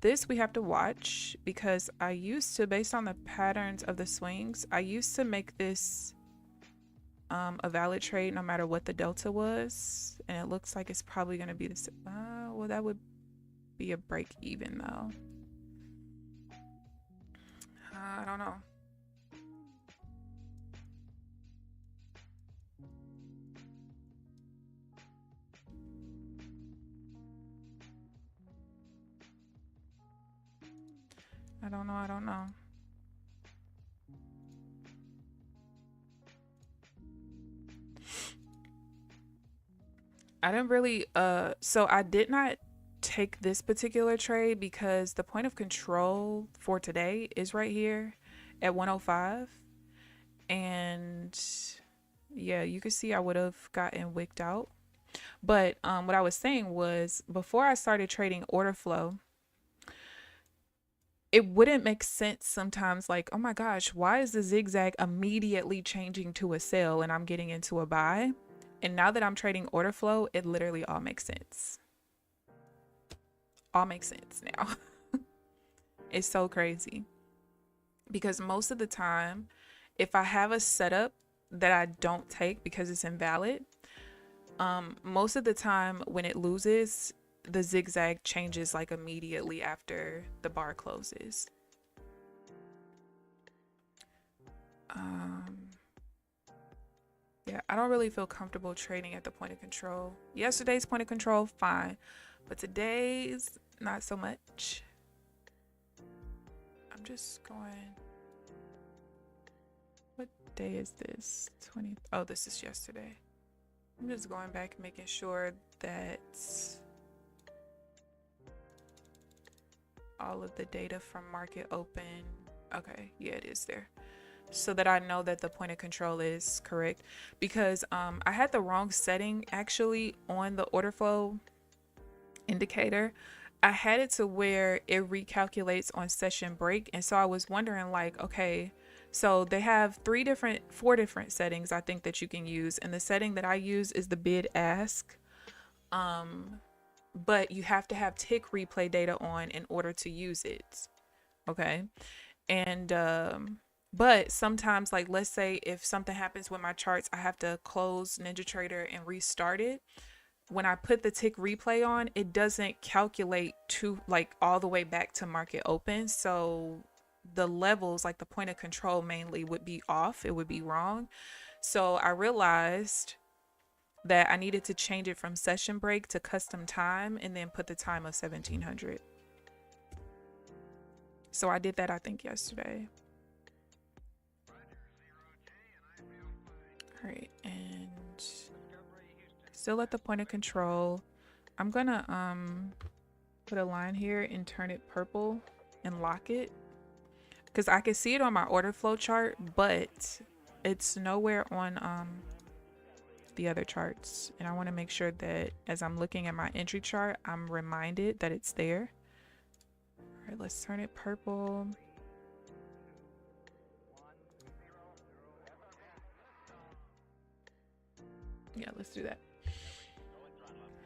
this we have to watch because I used to, based on the patterns of the swings, I used to make this a valid trade no matter what the delta was, and it looks like it's probably going to be this. Well, that would be a break even though. I don't know. I don't know. I don't know. I didn't really so I did not take this particular trade because the point of control for today is right here at 105. And yeah, you can see I would have gotten wicked out. But what I was saying was, before I started trading order flow, it wouldn't make sense sometimes, like, oh my gosh, why is the zigzag immediately changing to a sell and I'm getting into a buy? And now that I'm trading order flow, it literally all makes sense. All makes sense now. It's so crazy. Because most of the time, if I have a setup that I don't take because it's invalid, most of the time when it loses, the zigzag changes like immediately after the bar closes. Yeah, I don't really feel comfortable trading at the point of control. Yesterday's point of control, fine, but today's not so much. I'm just going, what day is this? 20. Oh, this is yesterday. I'm just going back and making sure that all of the data from market open. Okay, yeah, it is there. So that I know that the point of control is correct, because I had the wrong setting actually on the order flow indicator. I had it to where it recalculates on session break, and so I was wondering, like, okay, so they have four different settings I think that you can use, and the setting that I use is the bid ask, but you have to have tick replay data on in order to use it. Okay, and but sometimes, like, let's say if something happens with my charts, I have to close NinjaTrader and restart it. When I put the tick replay on, it doesn't calculate to like all the way back to market open. So the levels, like the point of control mainly, would be off. It would be wrong. So I realized that I needed to change it from session break to custom time and then put the time of 1700. So I did that, I think, yesterday. All right, and still at the point of control. I'm gonna put a line here and turn it purple and lock it, because I can see it on my order flow chart, but it's nowhere on the other charts. And I want to make sure that as I'm looking at my entry chart, I'm reminded that it's there. All right, let's turn it purple. Yeah, let's do that.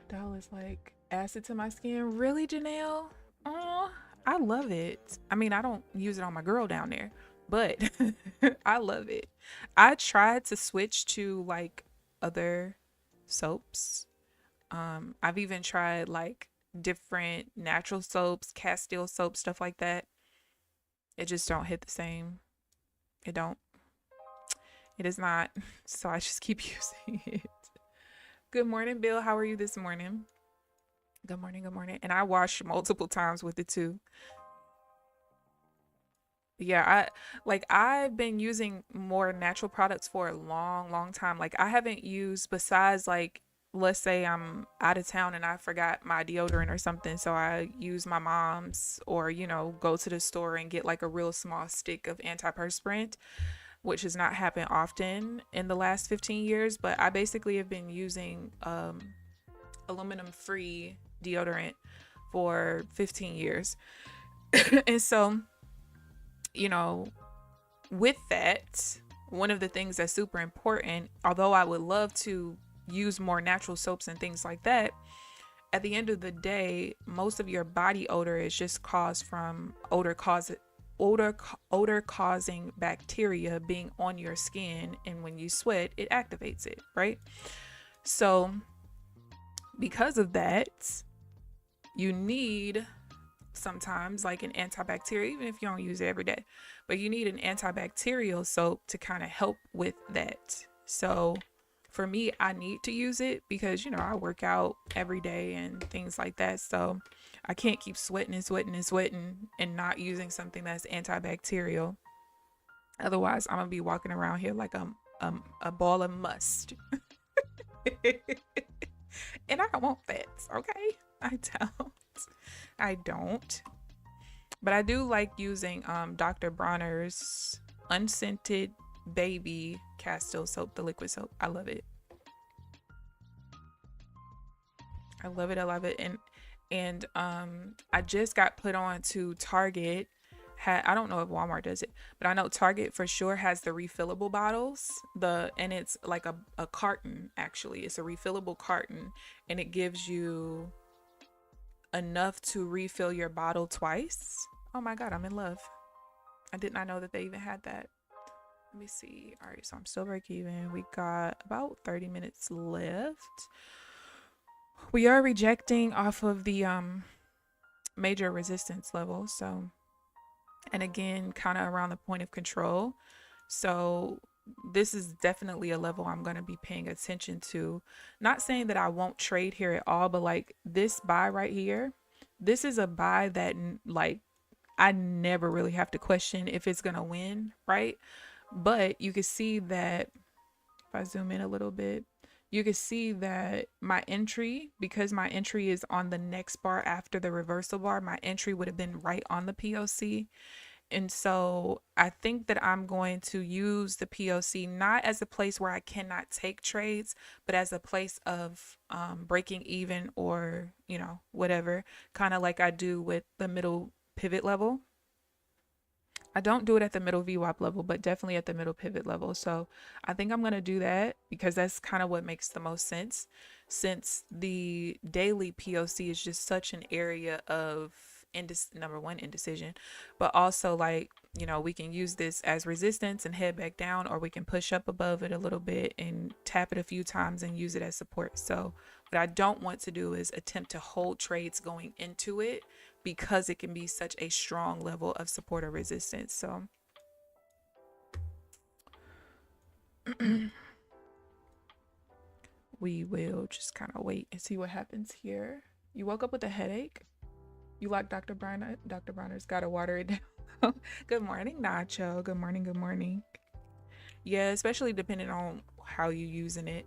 Doll is like acid to my skin. Really, Janelle? Oh, I love it. I mean, I don't use it on my girl down there, but I love it. I tried to switch to like other soaps. I've even tried like different natural soaps, Castile soap, stuff like that. It just don't hit the same. It don't. It is not. So I just keep using it. Good morning, Bill. How are you this morning? Good morning, good morning. And I washed multiple times with it too. Yeah, I've been using more natural products for a long time. Like I haven't used, besides like, let's say I'm out of town and I forgot my deodorant or something, so I use my mom's, or go to the store and get like a real small stick of antiperspirant, which has not happened often in the last 15 years, but I basically have been using aluminum free deodorant for 15 years. And so, with that, one of the things that's super important, although I would love to use more natural soaps and things like that, at the end of the day, most of your body odor is just caused from odor causing bacteria being on your skin, and when you sweat, it activates it, right? So because of that, you need sometimes like an antibacterial, even if you don't use it every day, but you need an antibacterial soap to kind of help with that. So for me, I need to use it because I work out every day and things like that, so I can't keep sweating and not using something that's antibacterial. Otherwise I'm gonna be walking around here like a ball of must. And I don't want that, okay? I don't. But I do like using Dr. Bronner's unscented baby Castile soap, the liquid soap. I love it. I love it. And I just got put on to Target. I don't know if Walmart does it, but I know Target for sure has the refillable bottles. And it's like a carton, actually. It's a refillable carton, and it gives you enough to refill your bottle twice. Oh my God, I'm in love. I did not know that they even had that. Let me see. All right, so I'm still break even. We got about 30 minutes left. We are rejecting off of the major resistance level. So, and again, kind of around the point of control. So this is definitely a level I'm going to be paying attention to. Not saying that I won't trade here at all, but like this buy right here, this is a buy that like I never really have to question if it's going to win, right? But you can see that if I zoom in a little bit, you can see that my entry, because my entry is on the next bar after the reversal bar, my entry would have been right on the POC. And so I think that I'm going to use the POC not as a place where I cannot take trades, but as a place of breaking even, or, whatever, kind of like I do with the middle pivot level. I don't do it at the middle VWAP level, but definitely at the middle pivot level. So I think I'm going to do that because that's kind of what makes the most sense, since the daily POC is just such an area of number one, indecision, but also like, we can use this as resistance and head back down, or we can push up above it a little bit and tap it a few times and use it as support. So What I don't want to do is attempt to hold trades going into it, because it can be such a strong level of support or resistance. So we will just kind of wait and see what happens here. You woke up with a headache? You like Dr. Bronner? Dr. Bronner's got to water it down. Good morning, Nacho. Good morning. Good morning. Yeah, especially depending on how you using it.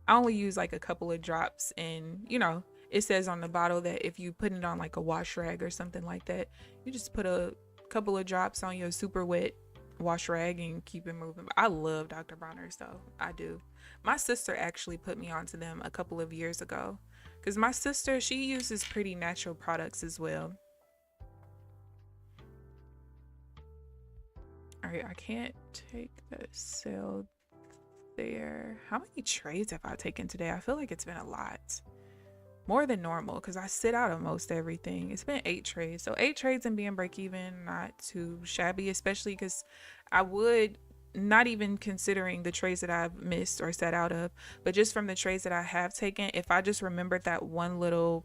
I only use like a couple of drops, and you know, it says on the bottle that if you put it on like a wash rag or something like that, you just put a couple of drops on your super wet wash rag and keep it moving. I love Dr. Bronner's though. I do. My sister actually put me onto them a couple of years ago, because my sister, she uses pretty natural products as well. All right, I can't take the sell there. How many trades have I taken today? I feel like it's been a lot. More than normal, because I sit out of most everything. It's been 8 trades. So 8 trades and being break even, not too shabby, especially because I would, not even considering the trades that I've missed or sat out of, but just from the trades that I have taken, if I just remembered that one little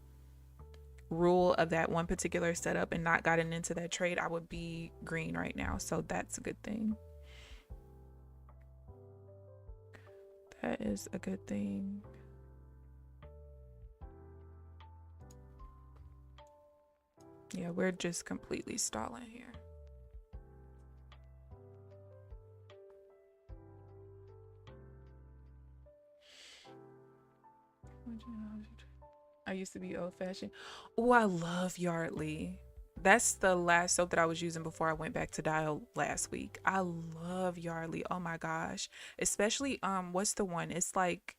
rule of that one particular setup and not gotten into that trade, I would be green right now. So that's a good thing. That is a good thing. Yeah, we're just completely stalling here. I used to be old-fashioned. Oh, I love Yardley. That's the last soap that I was using before I went back to Dial last week. I love Yardley. Oh my gosh. Especially what's the one? It's like,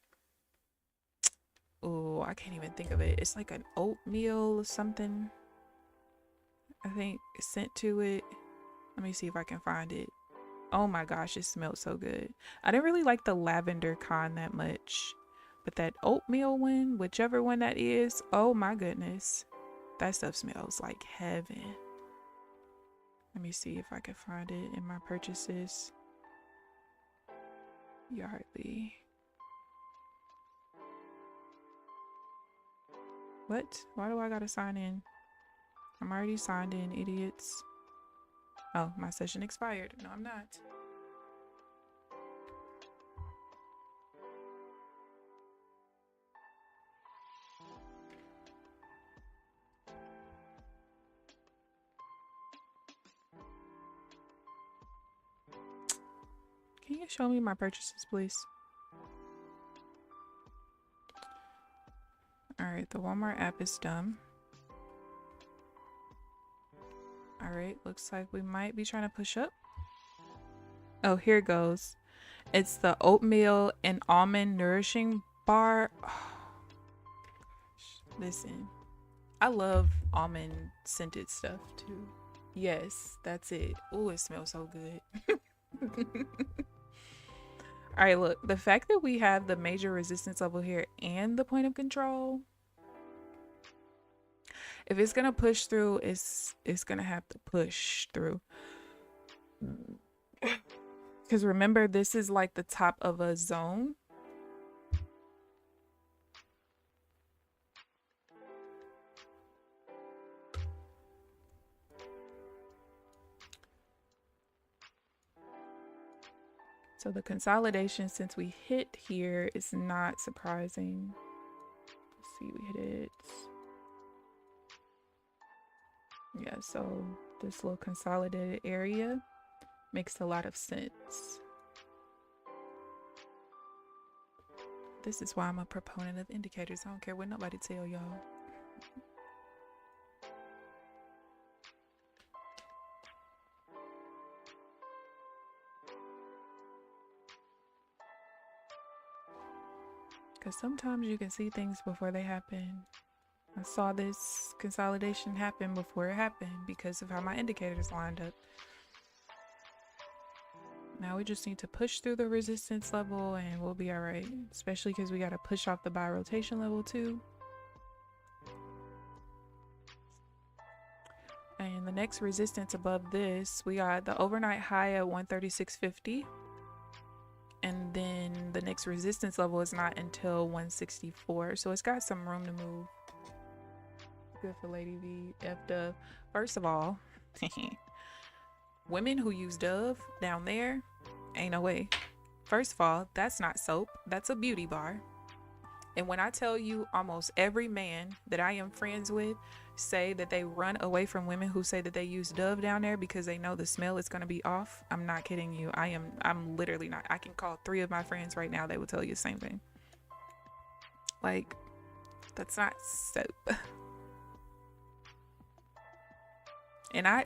oh, I can't even think of it. It's like an oatmeal or something. I think it's sent to it. Let me see if I can find it. Oh my gosh, it smells so good. I didn't really like the lavender kind that much, but that oatmeal one, whichever one that is, oh my goodness, that stuff smells like heaven. Let me see if I can find it in my purchases. Yardley. What? Why do I gotta sign in? I'm already signed in, idiots. Oh, my session expired. No, I'm not. Can you show me my purchases, please? All right, the Walmart app is done. All right, looks like we might be trying to push up. Oh, here it goes. It's the oatmeal and almond nourishing bar. Oh, listen, I love almond scented stuff too. Yes, that's it. Oh, it smells so good. All right, look, the fact that we have the major resistance level here and the point of control, if it's gonna push through, it's gonna have to push through. Because remember, this is like the top of a zone. So the consolidation, since we hit here, is not surprising. Let's see, we hit it. Yeah, so this little consolidated area makes a lot of sense. This is why I'm a proponent of indicators. I don't care what nobody tell y'all. Because sometimes you can see things before they happen. I saw this consolidation happen before it happened because of how my indicators lined up. Now we just need to push through the resistance level and we'll be all right. Especially because we got to push off the buy rotation level too. And the next resistance above this, we got the overnight high at 136.50. And then the the next resistance level is not until 164, so it's got some room to move. Good for Lady V. F Dove. First of all, women who use Dove down there, ain't no way. First of all, that's not soap, that's a beauty bar. And when I tell you almost every man that I am friends with say that they run away from women who say that they use Dove down there because they know the smell is going to be off, I'm not kidding you. I'm literally not. I can call 3 of my friends right now, they will tell you the same thing. Like, that's not soap. And I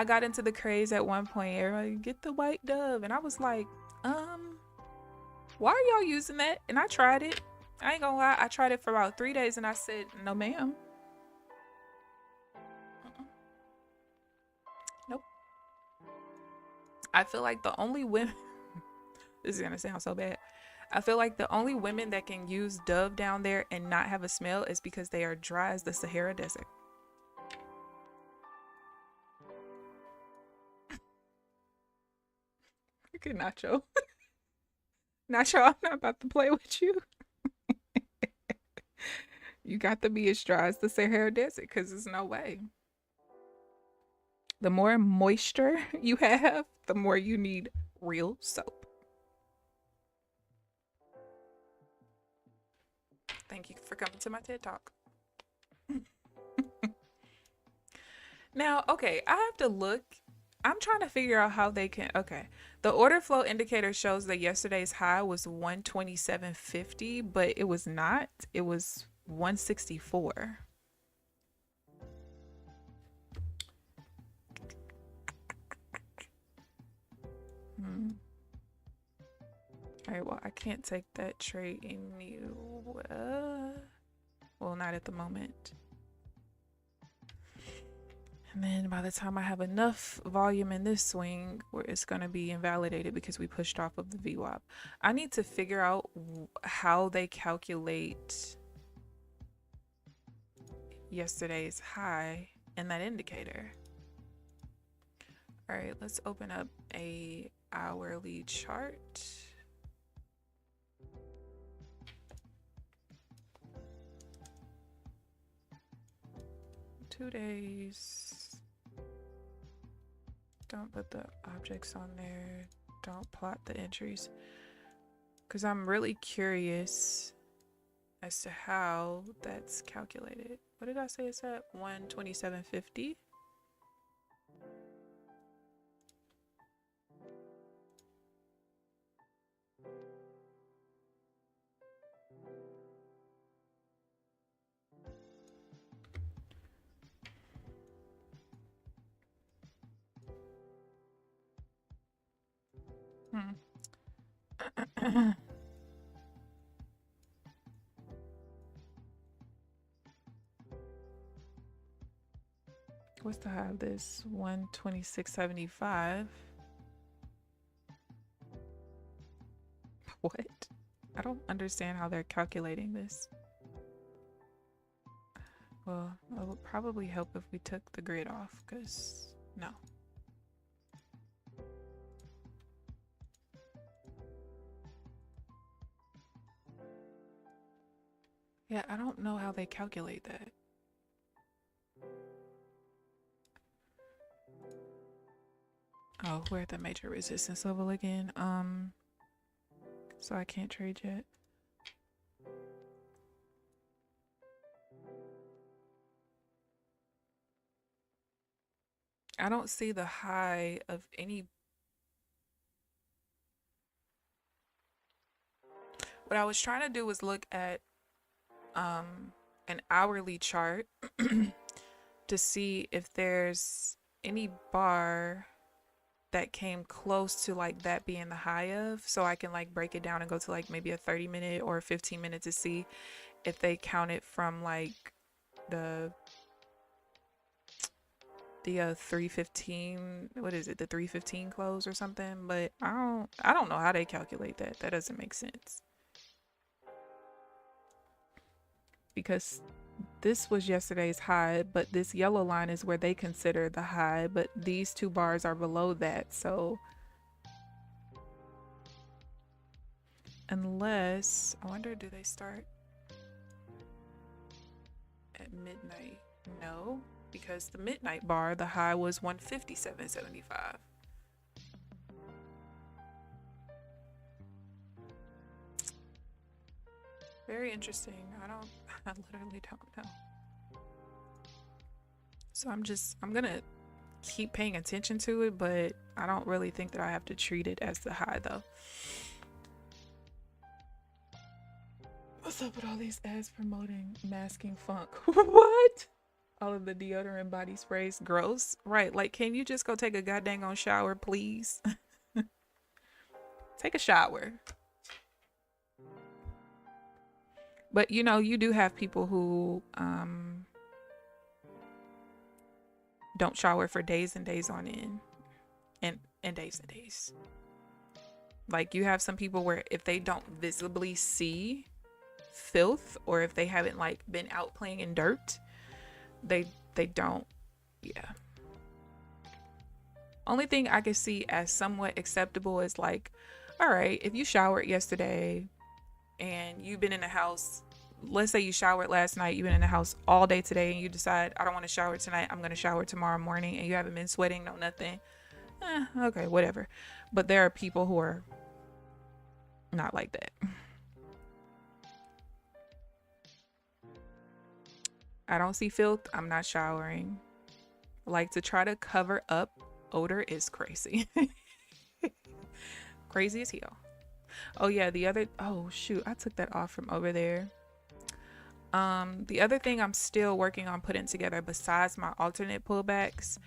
got into the craze at one point. Everybody, get the white Dove. And I was like, why are y'all using that? And I tried it. I ain't gonna lie. I tried it for about 3 days and I said, no, ma'am. Nope. I feel like the only women, this is gonna sound so bad. I feel like the only women that can use Dove down there and not have a smell is because they are dry as the Sahara Desert. Good Nacho. Nacho, I'm not about to play with you. You got to be as dry as the Sahara Desert because there's no way. The more moisture you have, the more you need real soap. Thank you for coming to my TED Talk. Now, okay, I have to look. I'm trying to figure out how they can. Okay, the order flow indicator shows that yesterday's high was 127.50, but it was not. It was 164. All right, well, I can't take that trade anywhere. Well, not at the moment. And then by the time I have enough volume in this swing where it's going to be invalidated because we pushed off of the VWAP. I need to figure out how they calculate yesterday's high in that indicator. All right, let's open up a hourly chart. Two days. Don't put the objects on there. Don't plot the entries. Because I'm really curious as to how that's calculated. What did I say it's at? 127.50? What's the high of this? 126.75. What? I don't understand how they're calculating this. Well, it would probably help if we took the grid off, because no. Yeah, I don't know how they calculate that. Oh, we're at the major resistance level again. So I can't trade yet. I don't see the high of any. What I was trying to do was look at an hourly chart to see if there's any bar that came close to like that being the high of, so I can like break it down and go to like maybe a 30-minute or a 15-minute to see if they count it from like the 315, what is it, the 315 close or something. But I don't know how they calculate that. That doesn't make sense, because this was yesterday's high, but this yellow line is where they consider the high, but these two bars are below that. So Unless, I wonder, do they start at midnight? No, because the midnight bar, the high was 157.75. Very interesting. I literally don't know. So I'm gonna keep paying attention to it, but I don't really think that I have to treat it as the high though. What's up with all these ads promoting masking funk? What? All of the deodorant, body sprays, gross. Right, like, can you just go take a goddamn on shower, please? Take a shower. But you know, you do have people who don't shower for days and days on end, and days and days. Like, you have some people where if they don't visibly see filth, or if they haven't like been out playing in dirt, they don't. Yeah. Only thing I can see as somewhat acceptable is like, all right, if you showered yesterday and you've been in the house, let's say you showered last night, you've been in the house all day today, and you decide, I don't want to shower tonight, I'm going to shower tomorrow morning, and you haven't been sweating, no nothing. Okay, whatever. But there are people who are not like that. I don't see filth, I'm not showering. Like, to try to cover up odor is crazy. Crazy as hell. Oh yeah, oh shoot, I took that off from over there. The other thing I'm still working on putting together besides my alternate pullbacks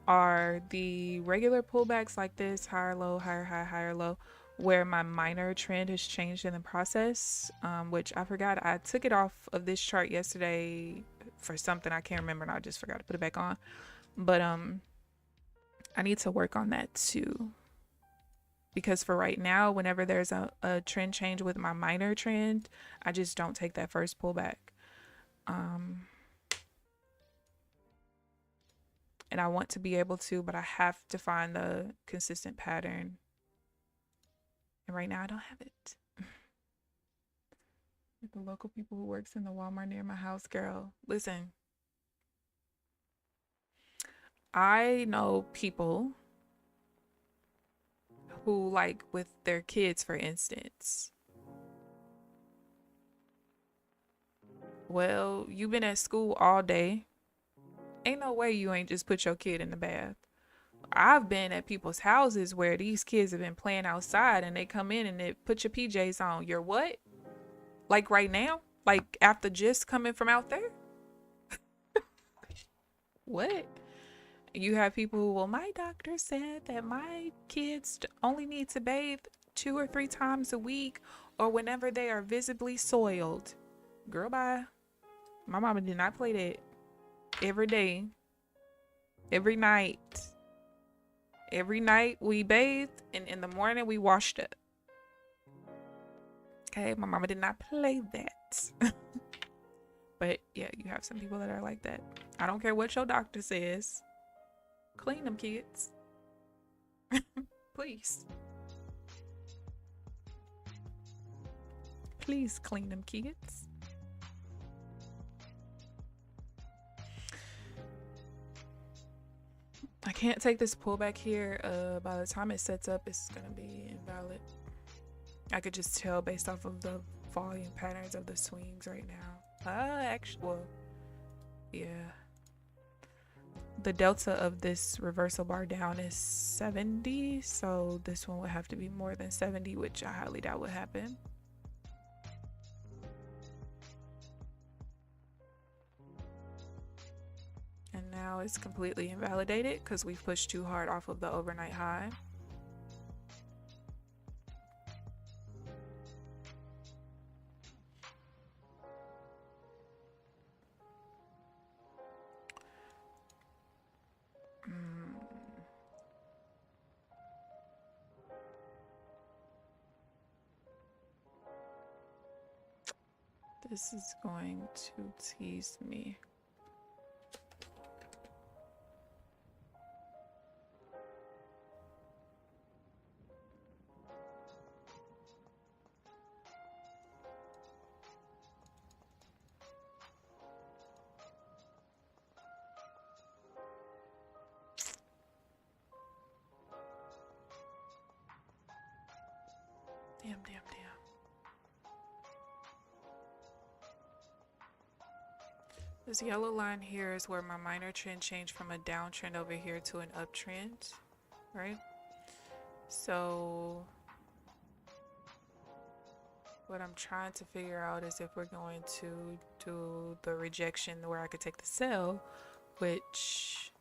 are the regular pullbacks like this, higher low, higher high, higher low, where my minor trend has changed in the process, which I forgot. I took it off of this chart yesterday for something I can't remember, and I just forgot to put it back on. But I need to work on that too, because for right now, whenever there's a trend change with my minor trend, I just don't take that first pullback. And I want to be able to, but I have to find the consistent pattern. And right now I don't have it. With the local people who works in the Walmart near my house, girl, listen. I know people who, like, with their kids, for instance. Well, you've been at school all day. Ain't no way you ain't just put your kid in the bath. I've been at people's houses where these kids have been playing outside and they come in and they put your PJs on. You're what? Like right now? Like after just coming from out there? What? You have people who, well, my doctor said that my kids only need to bathe 2 or 3 times a week or whenever they are visibly soiled. Girl, bye. My mama did not play that. Every day. Every night. Every night we bathed, and in the morning we washed up. Okay, my mama did not play that. But yeah, you have some people that are like that. I don't care what your doctor says. Clean them kids. Please. Please clean them kids. I can't take this pullback here. By the time it sets up, it's gonna be invalid. I could just tell based off of the volume patterns of the swings right now. Actually, well, yeah. The delta of this reversal bar down is 70, so this one would have to be more than 70, which I highly doubt would happen. And now it's completely invalidated because we've pushed too hard off of the overnight high. This is going to tease me. This yellow line here is where my minor trend changed from a downtrend over here to an uptrend, right? So what I'm trying to figure out is if we're going to do the rejection where I could take the sell, which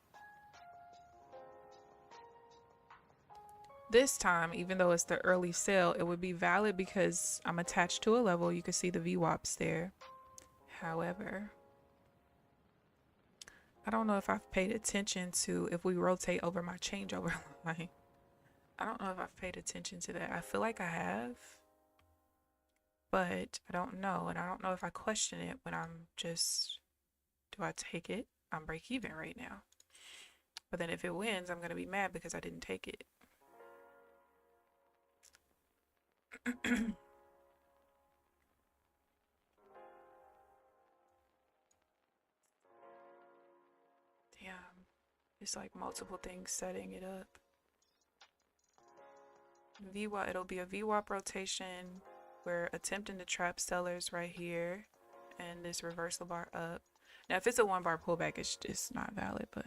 this time, even though it's the early sale, it would be valid because I'm attached to a level. You can see the VWAPs there. However, I don't know if I've paid attention to if we rotate over my changeover line. I don't know if I've paid attention to that. I feel like I have, but I don't know. And I don't know if I question it when I'm just, do I take it? I'm break even right now. But then if it wins, I'm going to be mad because I didn't take it. Damn. It's like multiple things setting it up. VWAP, it'll be a VWAP rotation. We're attempting to trap sellers right here and this reversal bar up. Now if it's a 1 bar pullback, it's just not valid, but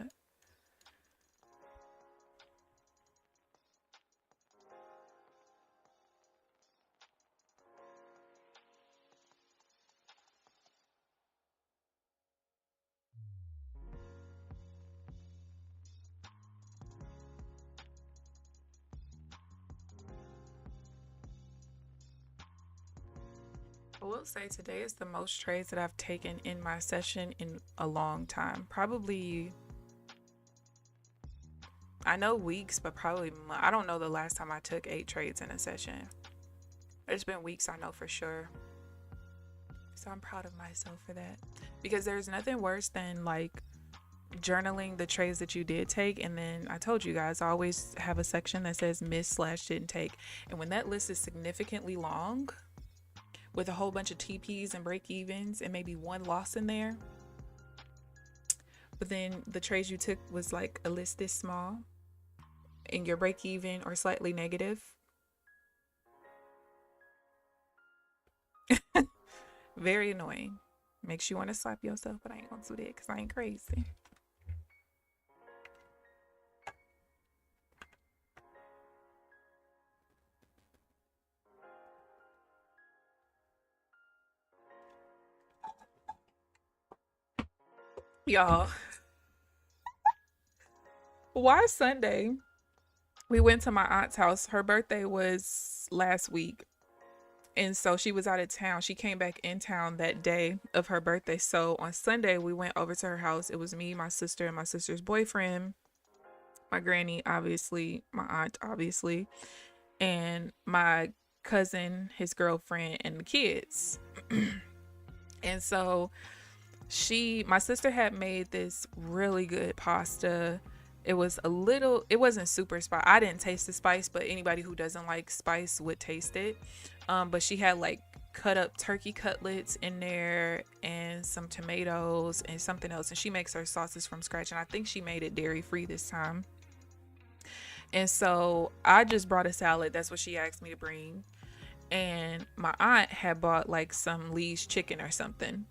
I will say today is the most trades that I've taken in my session in a long time. Probably, I know weeks, but probably, I don't know the last time I took 8 trades in a session. It's been weeks, I know for sure. So I'm proud of myself for that. Because there's nothing worse than like journaling the trades that you did take, and then I told you guys I always have a section that says miss/didn't take, and when that list is significantly long with a whole bunch of TPs and break evens and maybe one loss in there, but then the trades you took was like a list this small and your break even or slightly negative, very annoying. Makes you want to slap yourself, but I ain't gonna do that because I ain't crazy. Y'all, why Sunday? We went to my aunt's house. Her birthday was last week. And so she was out of town. She came back in town that day of her birthday. So on Sunday, we went over to her house. It was me, my sister, and my sister's boyfriend, my granny, obviously, my aunt, obviously, and my cousin, his girlfriend, and the kids. And so my sister had made this really good pasta. It wasn't super spicy. I didn't taste the spice, but anybody who doesn't like spice would taste it. But she had like cut up turkey cutlets in there and some tomatoes and something else. And she makes her sauces from scratch. And I think she made it dairy free this time. And so I just brought a salad. That's what she asked me to bring. And my aunt had bought like some Lee's chicken or something.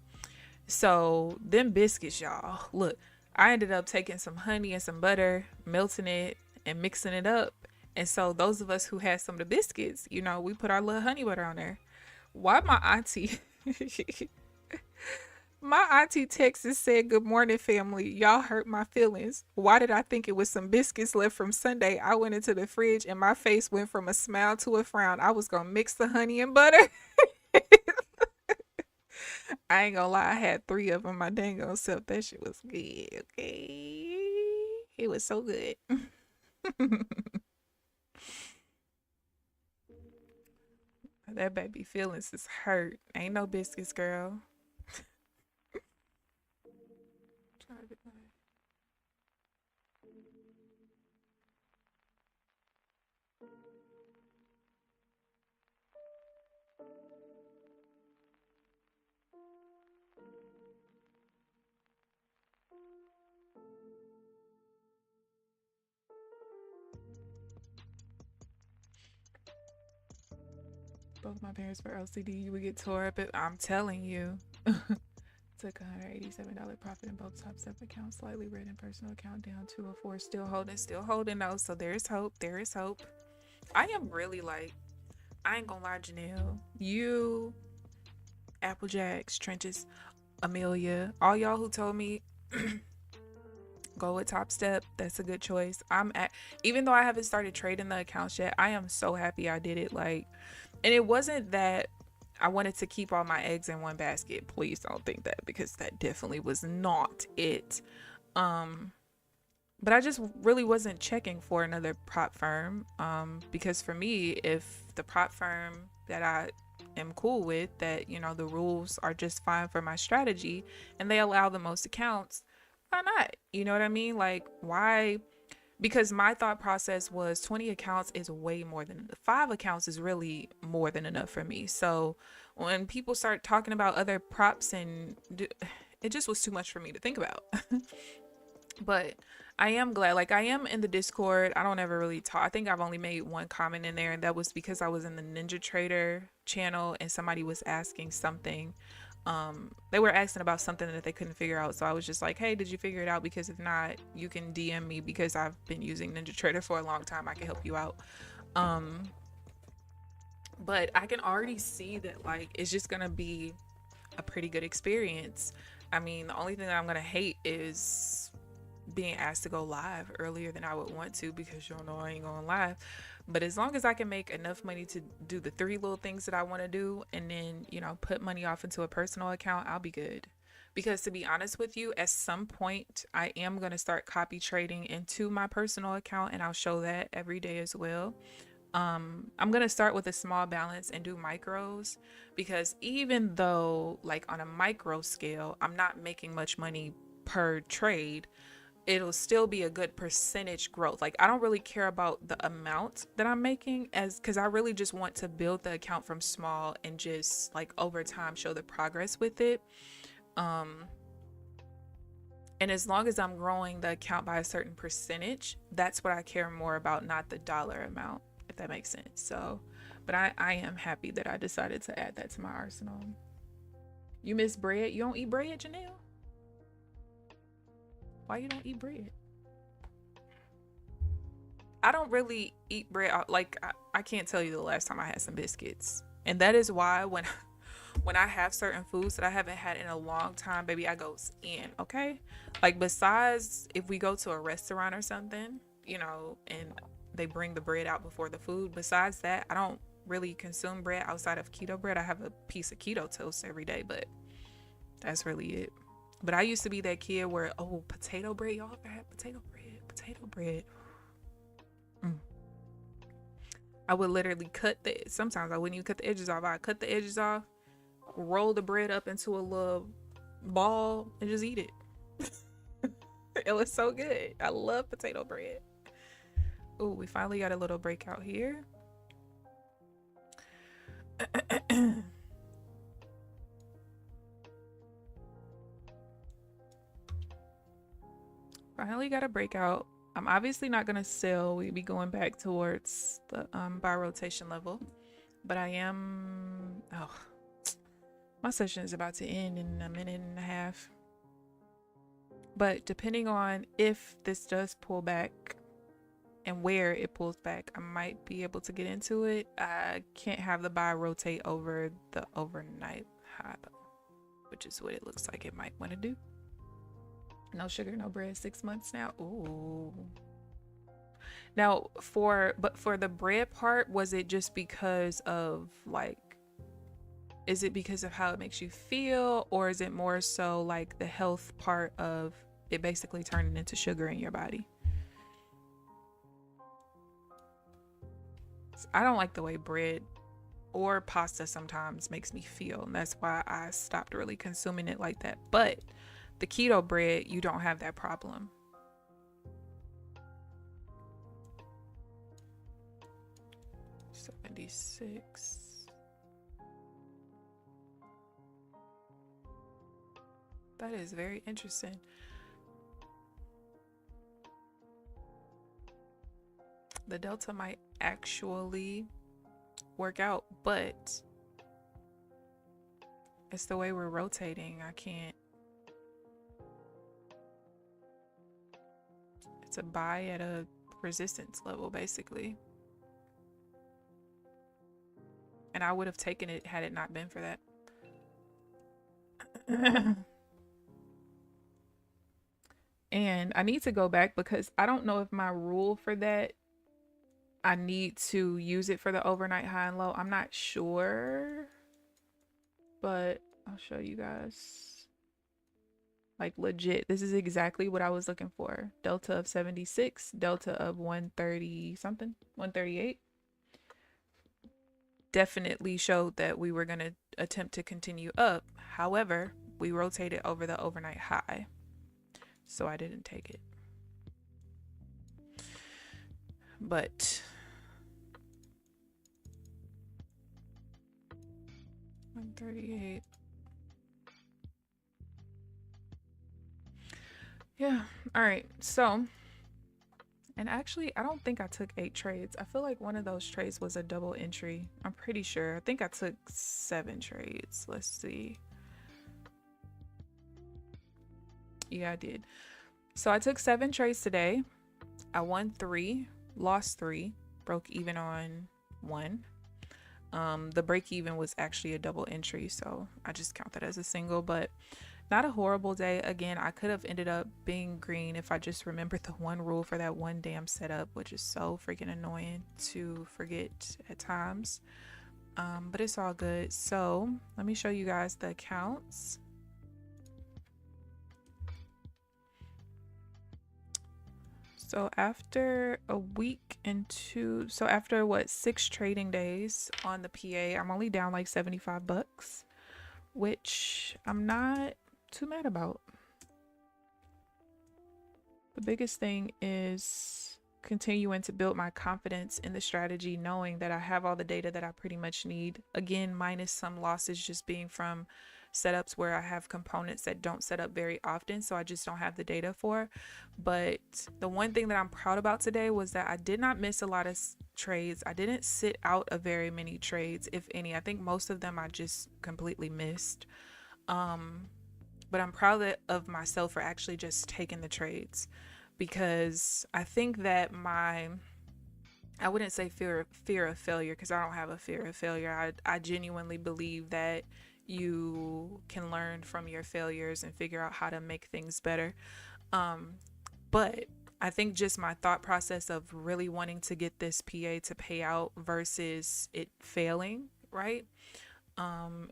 So them biscuits, y'all, look, I ended up taking some honey and some butter, melting it and mixing it up. And so those of us who had some of the biscuits, you know, we put our little honey butter on there. Why my auntie, my auntie texted said, "Good morning, family. Y'all hurt my feelings. Why did I think it was some biscuits left from Sunday? I went into the fridge and my face went from a smile to a frown. I was going to mix the honey and butter." I ain't gonna lie, I had 3 of them. My dang old self. That shit was good. Okay. It was so good. That baby feelings is hurt. Ain't no biscuits, girl. both my parents were LCD, you would get tore up. I'm telling you. Took $187 profit in both top step accounts, slightly red in personal account, down 204, still holding those. So there is hope. I am really like, I ain't gonna lie, Janelle. You, Applejacks, Trenches, Amelia, all y'all who told me go with Top Step, that's a good choice. Even though I haven't started trading the accounts yet, I am so happy I did it. Like, and it wasn't that I wanted to keep all my eggs in one basket. Please don't think that, because that definitely was not it. But I just really wasn't checking for another prop firm. Because for me, if the prop firm that I am cool with, that, you know, the rules are just fine for my strategy and they allow the most accounts, why not? You know what I mean? Like, why? Because my thought process was 20 accounts is way more than 5 accounts is really more than enough for me. So when people start talking about other props it just was too much for me to think about. But I am glad, like, I am in the Discord. I don't ever really talk. I think I've only made one comment in there, and that was because I was in the NinjaTrader channel and somebody was asking something. They were asking about something that they couldn't figure out. So I was just like, hey, did you figure it out? Because if not, you can DM me, because I've been using NinjaTrader for a long time. I can help you out. But I can already see that, like, it's just gonna be a pretty good experience. I mean, the only thing that I'm gonna hate is being asked to go live earlier than I would want to, because y'all know I ain't going live. But as long as I can make enough money to do the 3 little things that I want to do, and then, you know, put money off into a personal account, I'll be good. Because to be honest with you, at some point I am going to start copy trading into my personal account, and I'll show that every day as well. I'm going to start with a small balance and do micros, because even though, like, on a micro scale, I'm not making much money per trade, it'll still be a good percentage growth. Like, I don't really care about the amount that I'm making, because I really just want to build the account from small and just, like, over time show the progress with it. And as long as I'm growing the account by a certain percentage, that's what I care more about, not the dollar amount, if that makes sense. So, but I am happy that I decided to add that to my arsenal. You miss bread? You don't eat bread, Janelle? Why you don't eat bread? I don't really eat bread. Like, I can't tell you the last time I had some biscuits. And that is why when I have certain foods that I haven't had in a long time, baby, I goes in, okay? Like, besides if we go to a restaurant or something, you know, and they bring the bread out before the food, besides that, I don't really consume bread outside of keto bread. I have a piece of keto toast every day, but that's really it. But I used to be that kid where, oh, potato bread. Y'all ever had potato bread? I would literally sometimes I wouldn't even cut the edges off. I'd cut the edges off, roll the bread up into a little ball, and just eat it. It was so good. I love potato bread. Oh, we finally got a little breakout here. Finally got a breakout. I'm obviously not going to sell. We'll be going back towards the buy rotation level. But I am... Oh, my session is about to end in a minute and a half. But depending on if this does pull back and where it pulls back, I might be able to get into it. I can't have the buy rotate over the overnight high, though, which is what it looks like it might want to do. No sugar, no bread, 6 months now. Ooh. Now, for the bread part, was it just because of, like, is it because of how it makes you feel, or is it more so like the health part of it basically turning into sugar in your body? I don't like the way bread or pasta sometimes makes me feel, and that's why I stopped really consuming it like that. But the keto bread, you don't have that problem. $76. That is very interesting. The delta might actually work out, but it's the way we're rotating. I can't. It's a buy at a resistance level, basically. And I would have taken it had it not been for that. And I need to go back because I don't know if my rule for that, I need to use it for the overnight high and low. I'm not sure, but I'll show you guys. Like legit, this is exactly what I was looking for. Delta of 76, delta of 130 something, 138. Definitely showed that we were going to attempt to continue up. However, we rotated over the overnight high, so I didn't take it. But 138. Yeah. All right. So, and actually, I don't think I took 8 trades. I feel like one of those trades was a double entry. I'm pretty sure. I think I took 7 trades. Let's see. Yeah, I did. So I took 7 trades today. I won 3, lost 3, broke even on 1. The break even was actually a double entry, so I just count that as a single, but not a horrible day. Again, I could have ended up being green if I just remembered the one rule for that one damn setup, which is so freaking annoying to forget at times. But it's all good. So let me show you guys the accounts. So after a week and 2, so after what, 6 trading days on the PA, I'm only down like $75, which I'm not too mad about. The biggest thing is continuing to build my confidence in the strategy, knowing that I have all the data that I pretty much need. Again, minus some losses just being from setups where I have components that don't set up very often, so I just don't have the data for. But the one thing that I'm proud about today was that I did not miss a lot of trades. I didn't sit out of very many trades, if any. I think most of them I just completely missed. But I'm proud of myself for actually just taking the trades, because I think that I wouldn't say fear of failure, because I don't have a fear of failure. I genuinely believe that you can learn from your failures and figure out how to make things better. But I think just my thought process of really wanting to get this PA to pay out versus it failing, right?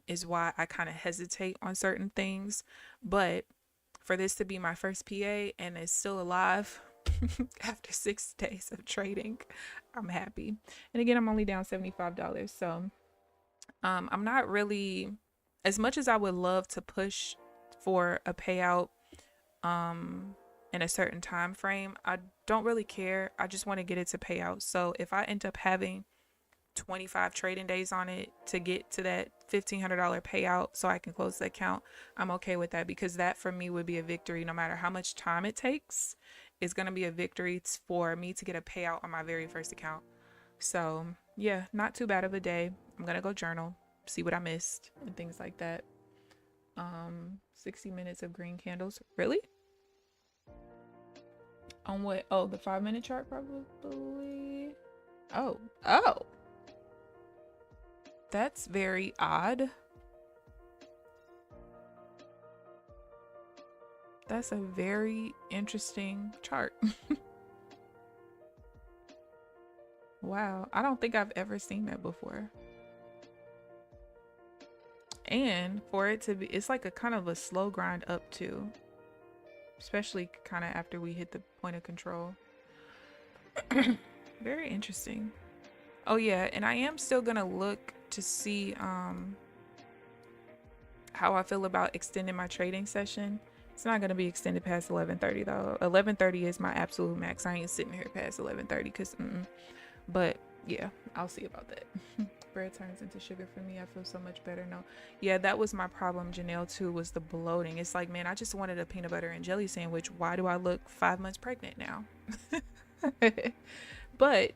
Is why I kind of hesitate on certain things. But for this to be my first PA and it's still alive after 6 days of trading, I'm happy. And again, I'm only down $75. So I'm not really, as much as I would love to push for a payout in a certain time frame, I don't really care. I just want to get it to pay out. So if I end up having 25 trading days on it to get to that $1,500 payout so I can close the account, I'm okay with that, because that for me would be a victory. No matter how much time it takes, it's going to be a victory for me to get a payout on my very first account. So yeah, not too bad of a day. I'm going to go journal, see what I missed and things like that. 60 minutes of green candles. Really? On what? Oh, the 5-minute chart probably. Oh. That's very odd. That's a very interesting chart. Wow, I don't think I've ever seen that before. And for it to be, it's like a kind of a slow grind up too, especially kind of after we hit the point of control. Very interesting. Oh yeah, and I am still gonna look to see how I feel about extending my trading session. It's not gonna be extended past 11:30 though. 11:30 is my absolute max. I ain't sitting here past 11:30 because but yeah, I'll see about that. Bread turns into sugar for me. I feel so much better. No, yeah, that was my problem, Janelle, too, was the bloating. It's like, man, I just wanted a peanut butter and jelly sandwich. Why do I look 5 months pregnant now? But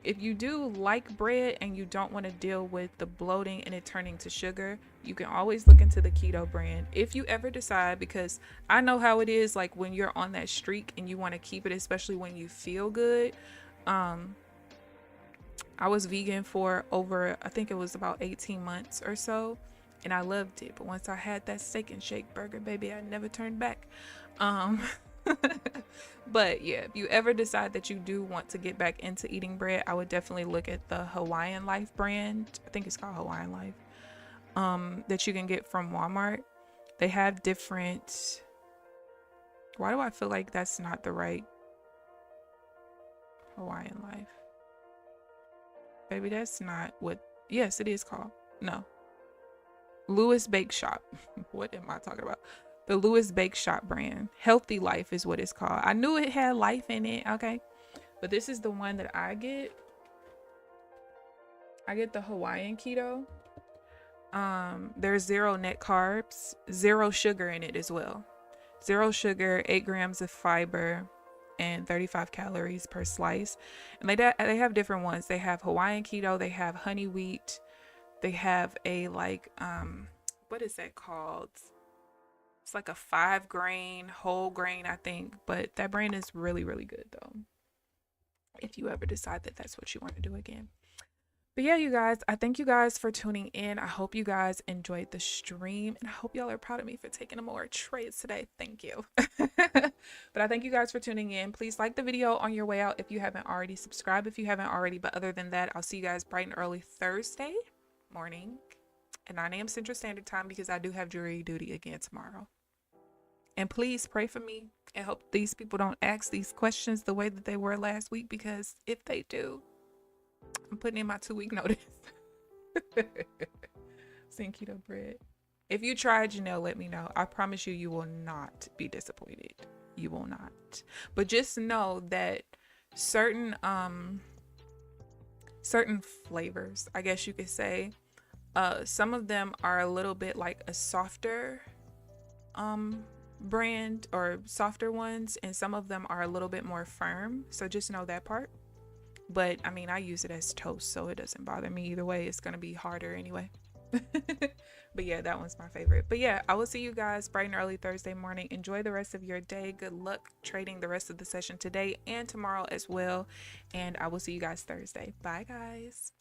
if you do like bread and you don't want to deal with the bloating and it turning to sugar, you can always look into the keto brand if you ever decide, because I know how it is, like when you're on that streak and you want to keep it, especially when you feel good. I was vegan for over, I think it was about 18 months or so, and I loved it. But once I had that steak and shake burger, baby, I never turned back. But yeah, if you ever decide that you do want to get back into eating bread, I would definitely look at the Hawaiian Life brand. I think it's called Hawaiian Life. That you can get from Walmart. They have different. Why do I feel like that's not the right Hawaiian Life? Baby, that's not what. Yes, it is called. No. Lewis Bake Shop. What am I talking about? The Lewis Bake Shop brand. Healthy Life is what it's called. I knew it had life in it. Okay. But this is the one that I get. I get the Hawaiian keto. There's 0 net carbs, 0 sugar in it as well. 0 sugar, 8 grams of fiber, and 35 calories per slice. And they have different ones. They have Hawaiian keto. They have honey wheat. They have a like what is that called? It's like a 5 grain whole grain, I think, but that brand is really, really good though, if you ever decide that that's what you want to do again. But yeah, you guys, I thank you guys for tuning in. I hope you guys enjoyed the stream, and I hope y'all are proud of me for taking more trades today. Thank you. But I thank you guys for tuning in. Please like the video on your way out if you haven't already. Subscribe if you haven't already. But other than that, I'll see you guys bright and early Thursday morning at 9 a.m. Central Standard Time, because I do have jury duty again tomorrow. And please pray for me and hope these people don't ask these questions the way that they were last week, because if they do, I'm putting in my 2-week notice. Sing keto bread. If you tried, Janelle, let me know. I promise you, you will not be disappointed. You will not. But just know that certain flavors, I guess you could say, some of them are a little bit like a softer brand, or softer ones, and some of them are a little bit more firm. So just know that part. But I mean, I use it as toast, so it doesn't bother me either way. It's gonna be harder anyway. But yeah, that one's my favorite. But yeah, I will see you guys bright and early Thursday morning. Enjoy the rest of your day. Good luck trading the rest of the session today and tomorrow as well. And I will see you guys Thursday. Bye, guys.